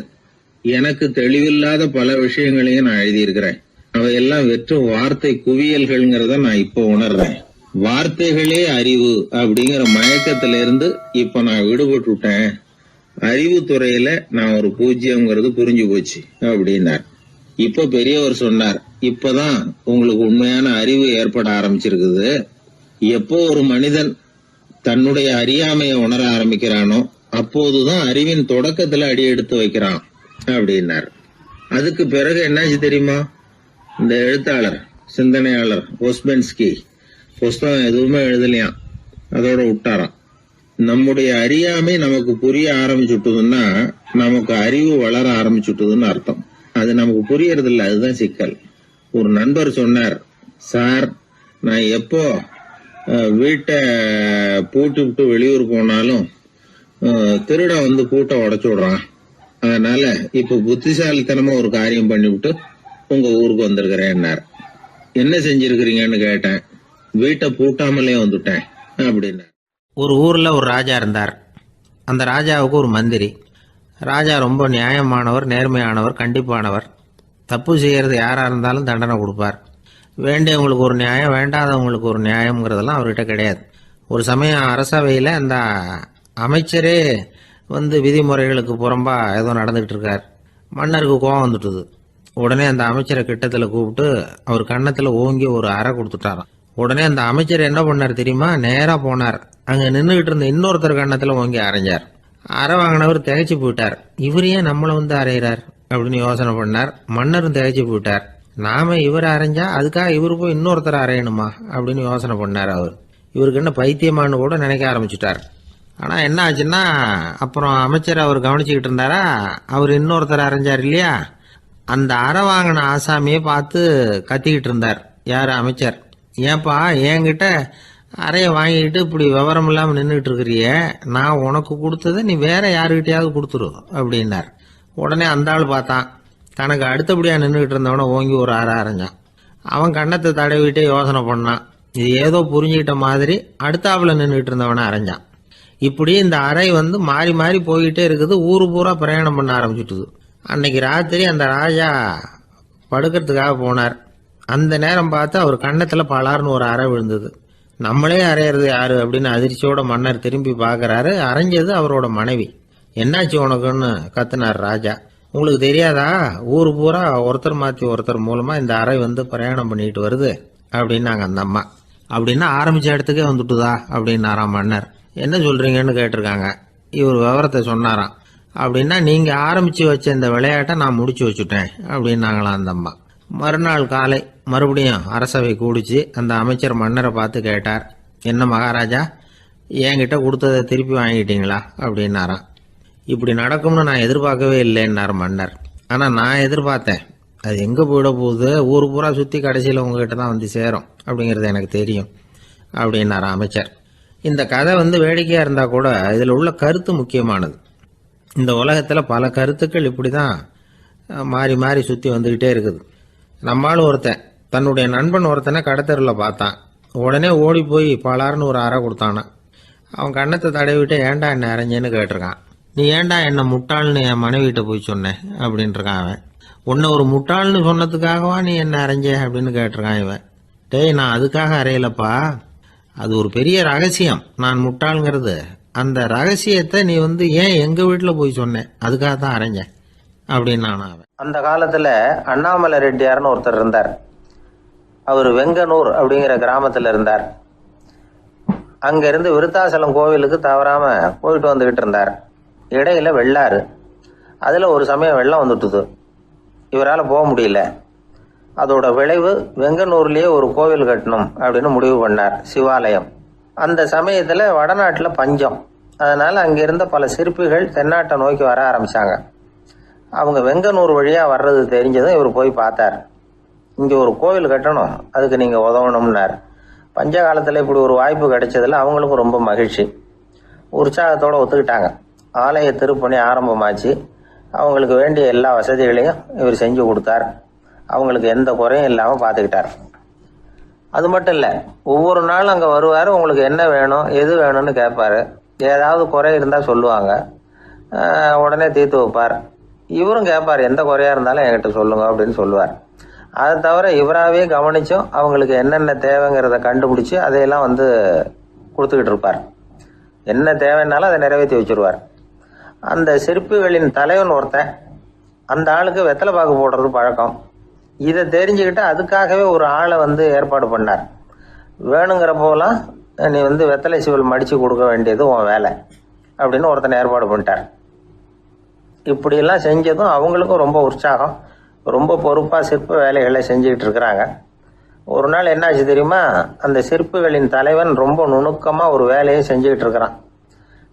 எனக்கு தெளிவில்லாத பல விஷயங்களையும் நான் எழுதியிருக்கிறேன். அவையெல்லாம் வெறும் வார்த்தை குவியல்கள்ங்கிறத நான் இப்ப உணர்றேன். வார்த்தைகளே அறிவு அப்படிங்கிற மயக்கத்திலிருந்து இப்ப நான் விடுபட்டுட்டேன். அறிவுத்துறையில நான் ஒரு பூஜ்யம்ங்கிறது புரிஞ்சு போச்சு அப்படின்னார். இப்ப பெரியவர் சொன்னார், இப்பதான் உங்களுக்கு உண்மையான அறிவு ஏற்பட ஆரம்பிச்சிருக்குது. எப்போ ஒரு மனிதன் தன்னுடைய அறியாமையை உணர ஆரம்பிக்கிறானோ அப்போதுதான் அறிவின் தொடக்கத்துல அடி எடுத்து வைக்கிறான் அப்படின்னார். அதுக்கு பிறகு என்னாச்சு தெரியுமா? இந்த எழுத்தாளர், சிந்தனையாளர் ஓஸ்பென்ஸ்கி புஸ்தகம் எதுவுமே எழுதலையாம், அதோட விட்டாராம். நம்முடைய அறியாமை நமக்கு புரிய ஆரம்பிச்சுட்டுதுன்னா நமக்கு அறிவு வளர ஆரம்பிச்சுட்டுதுன்னு அர்த்தம். அது நமக்கு புரியறது இல்லை, அதுதான் சிக்கல். ஒரு நண்பர் சொன்னார், சார், நான் எப்போ வீட்டை பூட்டி விட்டு வெளியூர் போனாலும் திருடன் பூட்டை உடைச்சு விடுறான். அதனால இப்ப புத்திசாலித்தனமா ஒரு காரியம் பண்ணிவிட்டு உங்க ஊருக்கு வந்திருக்கிறேன்னார். என்ன செஞ்சிருக்கிறீங்கன்னு கேட்டேன். வீட்டை பூட்டாமலே வந்துட்டேன் அப்படின்னா. ஒரு ஊரில் ஒரு ராஜா இருந்தார். அந்த ராஜாவுக்கு ஒரு மந்திரி. ராஜா ரொம்ப நியாயமானவர், நேர்மையானவர், கண்டிப்பானவர். தப்பு செய்கிறது யாராக இருந்தாலும் தண்டனை கொடுப்பார். வேண்டியவங்களுக்கு ஒரு நியாயம், வேண்டாதவங்களுக்கு ஒரு நியாயம்ங்கிறதெல்லாம் அவர்கிட்ட கிடையாது. ஒரு சமயம் அரசவையில் அந்த அமைச்சரே விதிமுறைகளுக்கு புறம்பா ஏதோ நடந்துகிட்டு இருக்கார். மன்னருக்கு கோபம் வந்துட்டுது. உடனே அந்த அமைச்சரை கிட்டத்தில் கூப்பிட்டு அவர் கன்னத்தில் ஓங்கி ஒரு அறை கொடுத்துட்டாராம். உடனே அந்த அமைச்சர் என்ன பண்ணார் தெரியுமா? நேராக போனார். அங்கே நின்றுகிட்டு இருந்த இன்னொருத்தர் கன்னத்தில் ஓங்கி அரைஞ்சார். அரை வாங்கினவர் திகைச்சு போயிட்டார். இவர் ஏன் நம்மளை அரைகிறார் அப்படின்னு யோசனை பண்ணார். மன்னரும் திகைச்சு போயிட்டார். நாம இவரை அரைஞ்சா அதுக்காக இவரு போய் இன்னொருத்தரை அரையணுமா அப்படின்னு யோசனை பண்ணார். இவருக்கு என்ன பைத்தியமானு கூட நினைக்க ஆரம்பிச்சுட்டார். ஆனா என்ன ஆச்சுன்னா, அப்புறம் அமைச்சர் அவர் கவனிச்சுக்கிட்டு இருந்தாரா, அவர் இன்னொருத்தர் அரைஞ்சார் இல்லையா, அந்த அரை வாங்கின ஆசாமியை பார்த்து கத்திக்கிட்டு இருந்தார். யார்? அமைச்சர். ஏன்பா என்கிட்ட அறைய வாங்கிட்டு இப்படி விவரம் இல்லாமல் நின்றுட்டு இருக்கிறிய, நான் உனக்கு கொடுத்ததை நீ வேற யாருக்கிட்டையாவது கொடுத்துரு அப்படின்னார். உடனே அந்த ஆள் பார்த்தான், தனக்கு அடுத்தபடியாக நின்றுக்கிட்டு இருந்தவனை ஓங்கி ஒரு அரை அரைஞ்சான். அவன் கண்ணத்தை தடவிட்டே யோசனை பண்ணான். இது ஏதோ புரிஞ்சுக்கிட்ட மாதிரி அடுத்தாப்புல நின்றுக்கிட்டு இருந்தவனை அரைஞ்சான். இப்படி இந்த அறை மாறி மாறி போய்கிட்டே இருக்குது. ஊரு பூரா பிரயாணம் பண்ண ஆரம்பிச்சுட்டுது. அன்னைக்கு ராத்திரி அந்த ராஜா படுக்கிறதுக்காக போனார். அந்த நேரம் பார்த்து அவர் கன்னத்தில் பலார்னு ஒரு அறை விழுந்தது. நம்மளே அறையிறது யாரு அப்படின்னு அதிர்ச்சியோட மன்னர் திரும்பி பார்க்கறாரு. அரைஞ்சது அவரோட மனைவி. என்னாச்சு உனக்குன்னு கத்துனார் ராஜா. உங்களுக்கு தெரியாதா, ஊரு பூரா ஒருத்தர் மாற்றி ஒருத்தர் மூலமா இந்த அறை பிரயாணம் பண்ணிட்டு வருது அப்படின்னாங்க அந்த அம்மா. அப்படின்னா ஆரம்பிச்ச இடத்துக்கே வந்துட்டுதா அப்படின்னாராம் மன்னர். என்ன சொல்றீங்கன்னு கேட்டிருக்காங்க. இவர் விவரத்தை சொன்னாராம். அப்படின்னா நீங்க ஆரம்பிச்சு வச்ச இந்த விளையாட்டை நான் முடிச்சு வச்சுட்டேன் அப்படின்னாங்களாம் அந்த அம்மா. மறுநாள் காலை மறுபடியும் அரசவை கூடிச்சு. அந்த அமைச்சர் மன்னரை பார்த்து கேட்டார், என்ன மகாராஜா, என்கிட்ட கொடுத்ததை திருப்பி வாங்கிட்டீங்களா அப்படின்னாராம். இப்படி நடக்கும்னு நான் எதிர்பார்க்கவே இல்லைன்னார் மன்னர். ஆனால் நான் எதிர்பார்த்தேன். அது எங்கே போயிட போகுது, ஊர் பூரா சுற்றி கடைசியில் உங்ககிட்ட தான் சேரும் அப்படிங்கிறது எனக்கு தெரியும் அப்படின்னார் அமைச்சர். இந்த கதை வேடிக்கையாக இருந்தால் கூட இதில் உள்ள கருத்து முக்கியமானது. இந்த உலகத்தில் பல கருத்துக்கள் இப்படி தான் மாறி மாறி சுற்றி வந்துக்கிட்டே இருக்குது. நம்மளும் ஒருத்தன் தன்னுடைய நண்பன் ஒருத்தனை கடத்தரில் பார்த்தான். உடனே ஓடி போய் பலார்னு ஒரு அறை கொடுத்தானான். அவன் கண்ணத்தை தடவிட்டு ஏன்டா என்ன அரைஞ்சேன்னு கேட்டிருக்கான். நீ ஏன்டா என்ன முட்டாள்னு என் மனைவிட்ட போய் சொன்னேன் அப்படின்ட்டுருக்கான் அவன். உன்னை ஒரு முட்டாள்னு சொன்னதுக்காகவா நீ என்ன அரைஞ்ச அப்படின்னு கேட்டிருக்கான் இவன். டேய், நான் அதுக்காக அறையலப்பா, அது ஒரு பெரிய ரகசியம். நான் முட்டாளுங்கிறது அந்த ரகசியத்தை நீ ஏன் எங்கள் வீட்டில் போய் சொன்னேன், அதுக்காக தான் அரைஞ்சேன் அப்படின்னு நான் அவன். அந்த காலத்தில் அண்ணாமலை ரெட்டியார்னு ஒருத்தர் இருந்தார். அவர் வெங்கனூர் அப்படிங்கிற கிராமத்தில் இருந்தார். அங்கேருந்து விருத்தாசலம் கோவிலுக்கு தவறாமல் போயிட்டு வந்துக்கிட்டு இருந்தார். இடையில வெள்ளாறு. அதில் ஒரு சமயம் வெள்ளம் வந்துட்டுது. இவரால் போக முடியல. அதோட விளைவு வெங்கனூர்லேயே ஒரு கோவில் கட்டணும் அப்படின்னு முடிவு பண்ணார், சிவாலயம். அந்த சமயத்தில் வடநாட்டில் பஞ்சம். அதனால் அங்கிருந்த பல சிற்பிகள் தென்னாட்டை நோக்கி வர ஆரம்பித்தாங்க. அவங்க வெங்கனூர் வழியாக வர்றது தெரிஞ்சதும் இவர் போய் பார்த்தார். இங்கே ஒரு கோவில் கட்டணும், அதுக்கு நீங்கள் உதவணும்னார். பஞ்ச காலத்தில் இப்படி ஒரு வாய்ப்பு கிடைச்சதில் அவங்களுக்கும் ரொம்ப மகிழ்ச்சி. உற்சாகத்தோடு ஒத்துக்கிட்டாங்க. ஆலய திருப்பணி ஆரம்பமாச்சு. அவங்களுக்கு வேண்டிய எல்லா வசதிகளையும் இவர் செஞ்சு கொடுத்தார். அவங்களுக்கு எந்த குறையும் இல்லாமல் பார்த்துக்கிட்டார். அது மட்டும் இல்லை, ஒவ்வொரு நாளும் அங்கே வருவார். உங்களுக்கு என்ன வேணும் எது வேணும்னு கேட்பார். ஏதாவது குறை இருந்தால் சொல்லுவாங்க, உடனே தீர்த்து வைப்பார். இவரும் கேட்பார், எந்த குறையாக இருந்தாலும் என்கிட்ட சொல்லுங்க அப்படின்னு சொல்லுவார். அதை தவிர இவராகவே கவனிச்சும் அவங்களுக்கு என்னென்ன தேவைங்கிறத கண்டுபிடிச்சி அதையெல்லாம் கொடுத்துக்கிட்டு இருப்பார். என்ன தேவைன்னாலும் அதை நிறைவேற்றி வச்சுருவார். அந்த சிற்பிகளின் தலைவன் ஒருத்தன், அந்த ஆளுக்கு வெத்தலை பாக்கு போடுறது பழக்கம். இதை தெரிஞ்சுக்கிட்டு அதுக்காகவே ஒரு ஆளை ஏற்பாடு பண்ணார். வேணுங்கிறப்போலாம் நீ வெத்தலை சீவல் மடித்து கொடுக்க வேண்டியது உன் வேலை அப்படின்னு ஒருத்தனை ஏற்பாடு பண்ணிட்டார். இப்படியெல்லாம் செஞ்சதும் அவங்களுக்கும் ரொம்ப உற்சாகம். ரொம்ப பொறுப்பாக சிற்ப வேலைகளை செஞ்சுக்கிட்டு இருக்கிறாங்க. ஒரு நாள் என்னாச்சு தெரியுமா, அந்த சிற்பிகளின் தலைவன் ரொம்ப நுணுக்கமாக ஒரு வேலையை செஞ்சுக்கிட்டு இருக்கிறான்.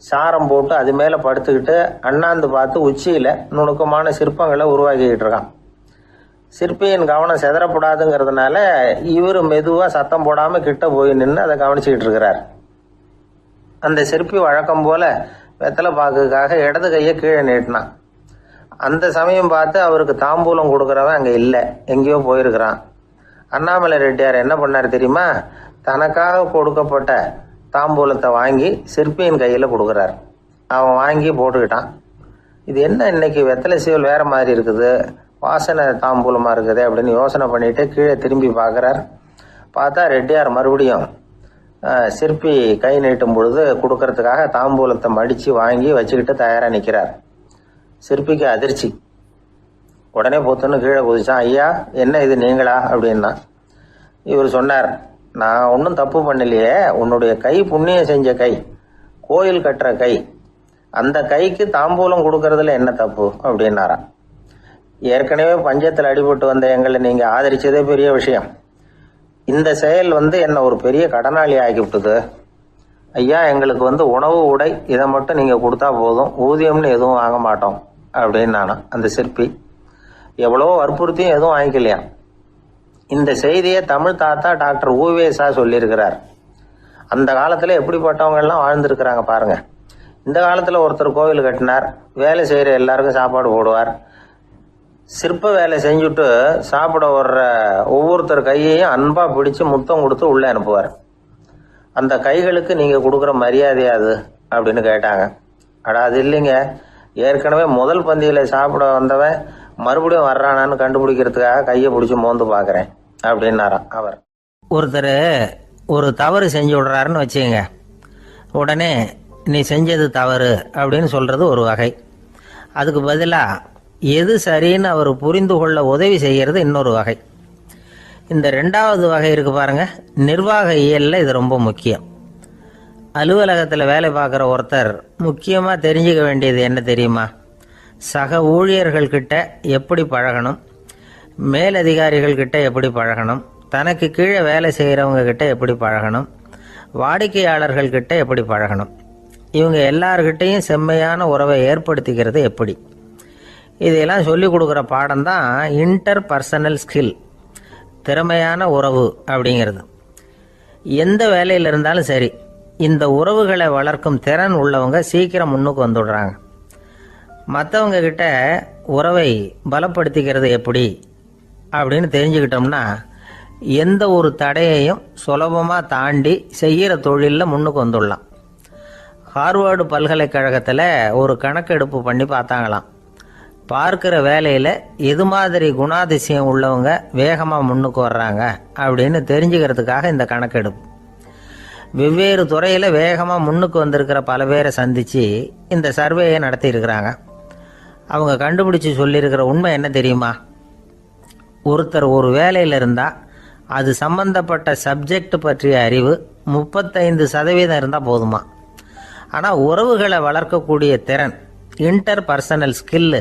சாரம் போட்டு அது மேலே படுத்துக்கிட்டு அண்ணாந்து பார்த்து உச்சியில் நுணுக்கமான சிற்பங்களை உருவாக்கிக்கிட்டு இருக்கான். சிற்பியின் கவனம் செதறப்படாதுங்கிறதுனால இவர் மெதுவாக சத்தம் போடாமல் கிட்ட போய் நின்று அதை கவனிச்சுக்கிட்டு இருக்கிறார். அந்த சிற்பி வழக்கம் போல் வெத்தலை பாக்குக்காக இடது கையை கீழே நீட்டினான். அந்த சமயம் பார்த்து அவருக்கு தாம்பூலம் கொடுக்குறவன் அங்கே இல்லை, எங்கேயோ போயிருக்கிறான். அண்ணாமலை ரெட்டியார் என்ன பண்ணார் தெரியுமா, தனக்காக கொடுக்கப்பட்ட தாம்பூலத்தை வாங்கி சிற்பியின் கையில் கொடுக்குறார். அவன் வாங்கி போட்டுக்கிட்டான். இது என்ன இன்னைக்கு வெத்தலை சீவல் வேறு மாதிரி இருக்குது, வாசனை தாம்பூலமாக இருக்குது அப்படின்னு யோசனை பண்ணிட்டு கீழே திரும்பி பார்க்குறார். பார்த்தா ரெட்டியார் மறுபடியும் சிற்பி கை நீட்டும் பொழுது கொடுக்கறதுக்காக தாம்பூலத்தை மடித்து வாங்கி வச்சுக்கிட்டு தயாராக நிற்கிறார். சிற்பிக்கு அதிர்ச்சி. உடனே பொத்துன்னு கீழே குதிச்சான். ஐயா, என்ன இது நீங்களா அப்படின்னா. இவர் சொன்னார், நான் ஒன்றும் தப்பு பண்ணலையே, உன்னுடைய கை புண்ணியம் செஞ்ச கை, கோயில் கட்டுற கை, அந்த கைக்கு தாம்பூலம் கொடுக்கறதுல என்ன தப்பு அப்படின்னாராம். ஏற்கனவே பஞ்சத்தில் அடிபட்டு வந்த எங்களை நீங்கள் ஆதரிச்சதே பெரிய விஷயம். இந்த செயல் என்னை ஒரு பெரிய கடனாளி ஆகிவிட்டது. ஐயா, எங்களுக்கு உணவு உடை இதை மட்டும் நீங்கள் கொடுத்தா போதும், ஊதியம்னு எதுவும் வாங்க மாட்டோம் அப்படின்னு நானும். அந்த சிற்பி எவ்வளோ வற்புறுத்தியும் எதுவும் வாங்கிக்கலையா. இந்த செய்தியை தமிழ் தாத்தா டாக்டர் ஊவேசா சொல்லியிருக்கிறார். அந்த காலத்தில் எப்படிப்பட்டவங்கெல்லாம் வாழ்ந்துருக்கிறாங்க பாருங்க. இந்த காலத்தில் ஒருத்தர் கோவில் கட்டினார், வேலை செய்கிற எல்லாருக்கும் சாப்பாடு போடுவார். சிற்ப வேலை செஞ்சுட்டு சாப்பிட வர்ற ஒவ்வொருத்தர் கையையும் அன்பாக பிடிச்சி முத்தம் கொடுத்து உள்ளே அனுப்புவார். அந்த கைகளுக்கு நீங்கள் கொடுக்குற மரியாதையா அது அப்படின்னு கேட்டாங்க. அது இல்லைங்க, ஏற்கனவே முதல் பந்தியில் சாப்பிட வந்தவன் மறுபடியும் வர்றானான்னு கண்டுபிடிக்கிறதுக்காக கையை பிடிச்சி மோந்து பார்க்குறேன் அப்படின்னாராம் அவர். ஒருத்தர் ஒரு தவறு செஞ்சு விடுறாருன்னு வச்சுக்கங்க, உடனே நீ செஞ்சது தவறு அப்படின்னு சொல்கிறது ஒரு வகை. அதுக்கு பதிலாக எது சரின்னு அவர் புரிந்து கொள்ள உதவி செய்கிறது இன்னொரு வகை. இந்த ரெண்டாவது வகை இருக்கு பாருங்க, நிர்வாக இயலில் இது ரொம்ப முக்கியம். அலுவலகத்தில் வேலை பார்க்குற ஒருத்தர் முக்கியமாக தெரிஞ்சுக்க வேண்டியது என்ன தெரியுமா? சக ஊழியர்கள்கிட்ட எப்படி பழகணும், மேலதிகாரிகள்கிட்ட எப்படி பழகணும், தனக்கு கீழே வேலை செய்கிறவங்க கிட்ட எப்படி பழகணும், வாடிக்கையாளர்கள்கிட்ட எப்படி பழகணும், இவங்க எல்லார்கிட்டையும் செம்மையான உறவை ஏற்படுத்திக்கிறது எப்படி. இதையெல்லாம் சொல்லிக் கொடுக்குற பாடம் தான் இன்டர் பர்சனல் ஸ்கில், திறமையான உறவு அப்படிங்கிறது. எந்த வேலையில் இருந்தாலும் சரி, இந்த உறவுகளை வளர்க்கும் திறன் உள்ளவங்க சீக்கிரம் முன்னுக்கு வந்துடுறாங்க. மற்றவங்க கிட்ட உறவை பலப்படுத்திக்கிறது எப்படி அப்படின்னு தெரிஞ்சுக்கிட்டோம்னா எந்த ஒரு தடையையும் சுலபமாக தாண்டி செய்கிற தொழிலில் முன்னுக்கு வந்துடலாம். ஹார்வர்டு பல்கலைக்கழகத்தில் ஒரு கணக்கெடுப்பு பண்ணி பார்த்தாங்களாம். பார்க்குற வேலையில் எது மாதிரி குணாதிசயம் உள்ளவங்க வேகமாக முன்னுக்கு வர்றாங்க அப்படின்னு தெரிஞ்சுக்கிறதுக்காக இந்த கணக்கெடுப்பு. வெவ்வேறு துறையில் வேகமாக முன்னுக்கு வந்திருக்கிற பல பேரை சந்தித்து இந்த சர்வேயை நடத்தியிருக்கிறாங்க. அவங்க கண்டுபிடிச்சி சொல்லியிருக்கிற உண்மை என்ன தெரியுமா? ஒருத்தர் ஒரு வேலையில் இருந்தால் அது சம்பந்தப்பட்ட சப்ஜெக்ட் பற்றிய அறிவு 35% இருந்தால் போதுமா. ஆனால் உறவுகளை வளர்க்கக்கூடிய திறன், இன்டர் பர்சனல் ஸ்கில்லு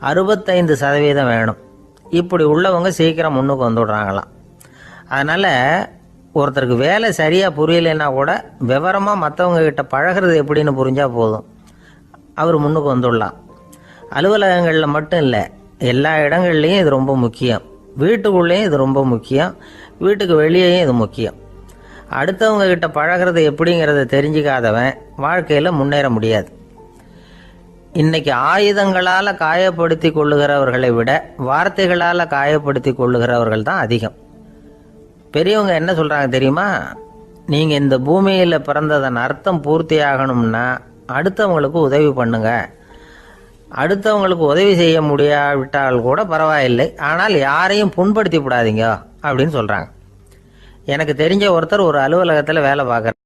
65% வேணும். இப்படி உள்ளவங்க சீக்கிரம் முன்னுக்கு வந்துடுறாங்களாம். அதனால் ஒருத்தருக்கு வேலை சரியாக புரியலைன்னா கூட விவரமாக மற்றவங்க கிட்ட பழகிறது எப்படின்னு புரிஞ்சால் போதும், அவர் முன்னுக்கு வந்துடலாம். அலுவலகங்களில் மட்டும் இல்லை, எல்லா இடங்கள்லையும் இது ரொம்ப முக்கியம். வீட்டுக்குள்ளேயும் இது ரொம்ப முக்கியம், வீட்டுக்கு வெளியேயும் இது முக்கியம். அடுத்தவங்க கிட்ட பழகிறது எப்படிங்கிறத தெரிஞ்சிக்காதவன் வாழ்க்கையில் முன்னேற முடியாது. இன்னைக்கு ஆயுதங்களால் காயப்படுத்தி கொள்ளுகிறவர்களை விட வார்த்தைகளால் காயப்படுத்தி கொள்ளுகிறவர்கள் தான் அதிகம். பெரியவங்க என்ன சொல்கிறாங்க தெரியுமா? நீங்கள் இந்த பூமியில் பிறந்ததன் அர்த்தம் பூர்த்தி ஆகணும்னா அடுத்தவங்களுக்கு உதவி பண்ணுங்க. அடுத்தவங்களுக்கு உதவி செய்ய முடியாவிட்டால் கூட பரவாயில்லை, ஆனால் யாரையும் புண்படுத்தி விடாதீங்க அப்படின்னு சொல்கிறாங்க. எனக்கு தெரிஞ்ச ஒருத்தர் ஒரு அலுவலகத்தில் வேலை பார்க்குறார்.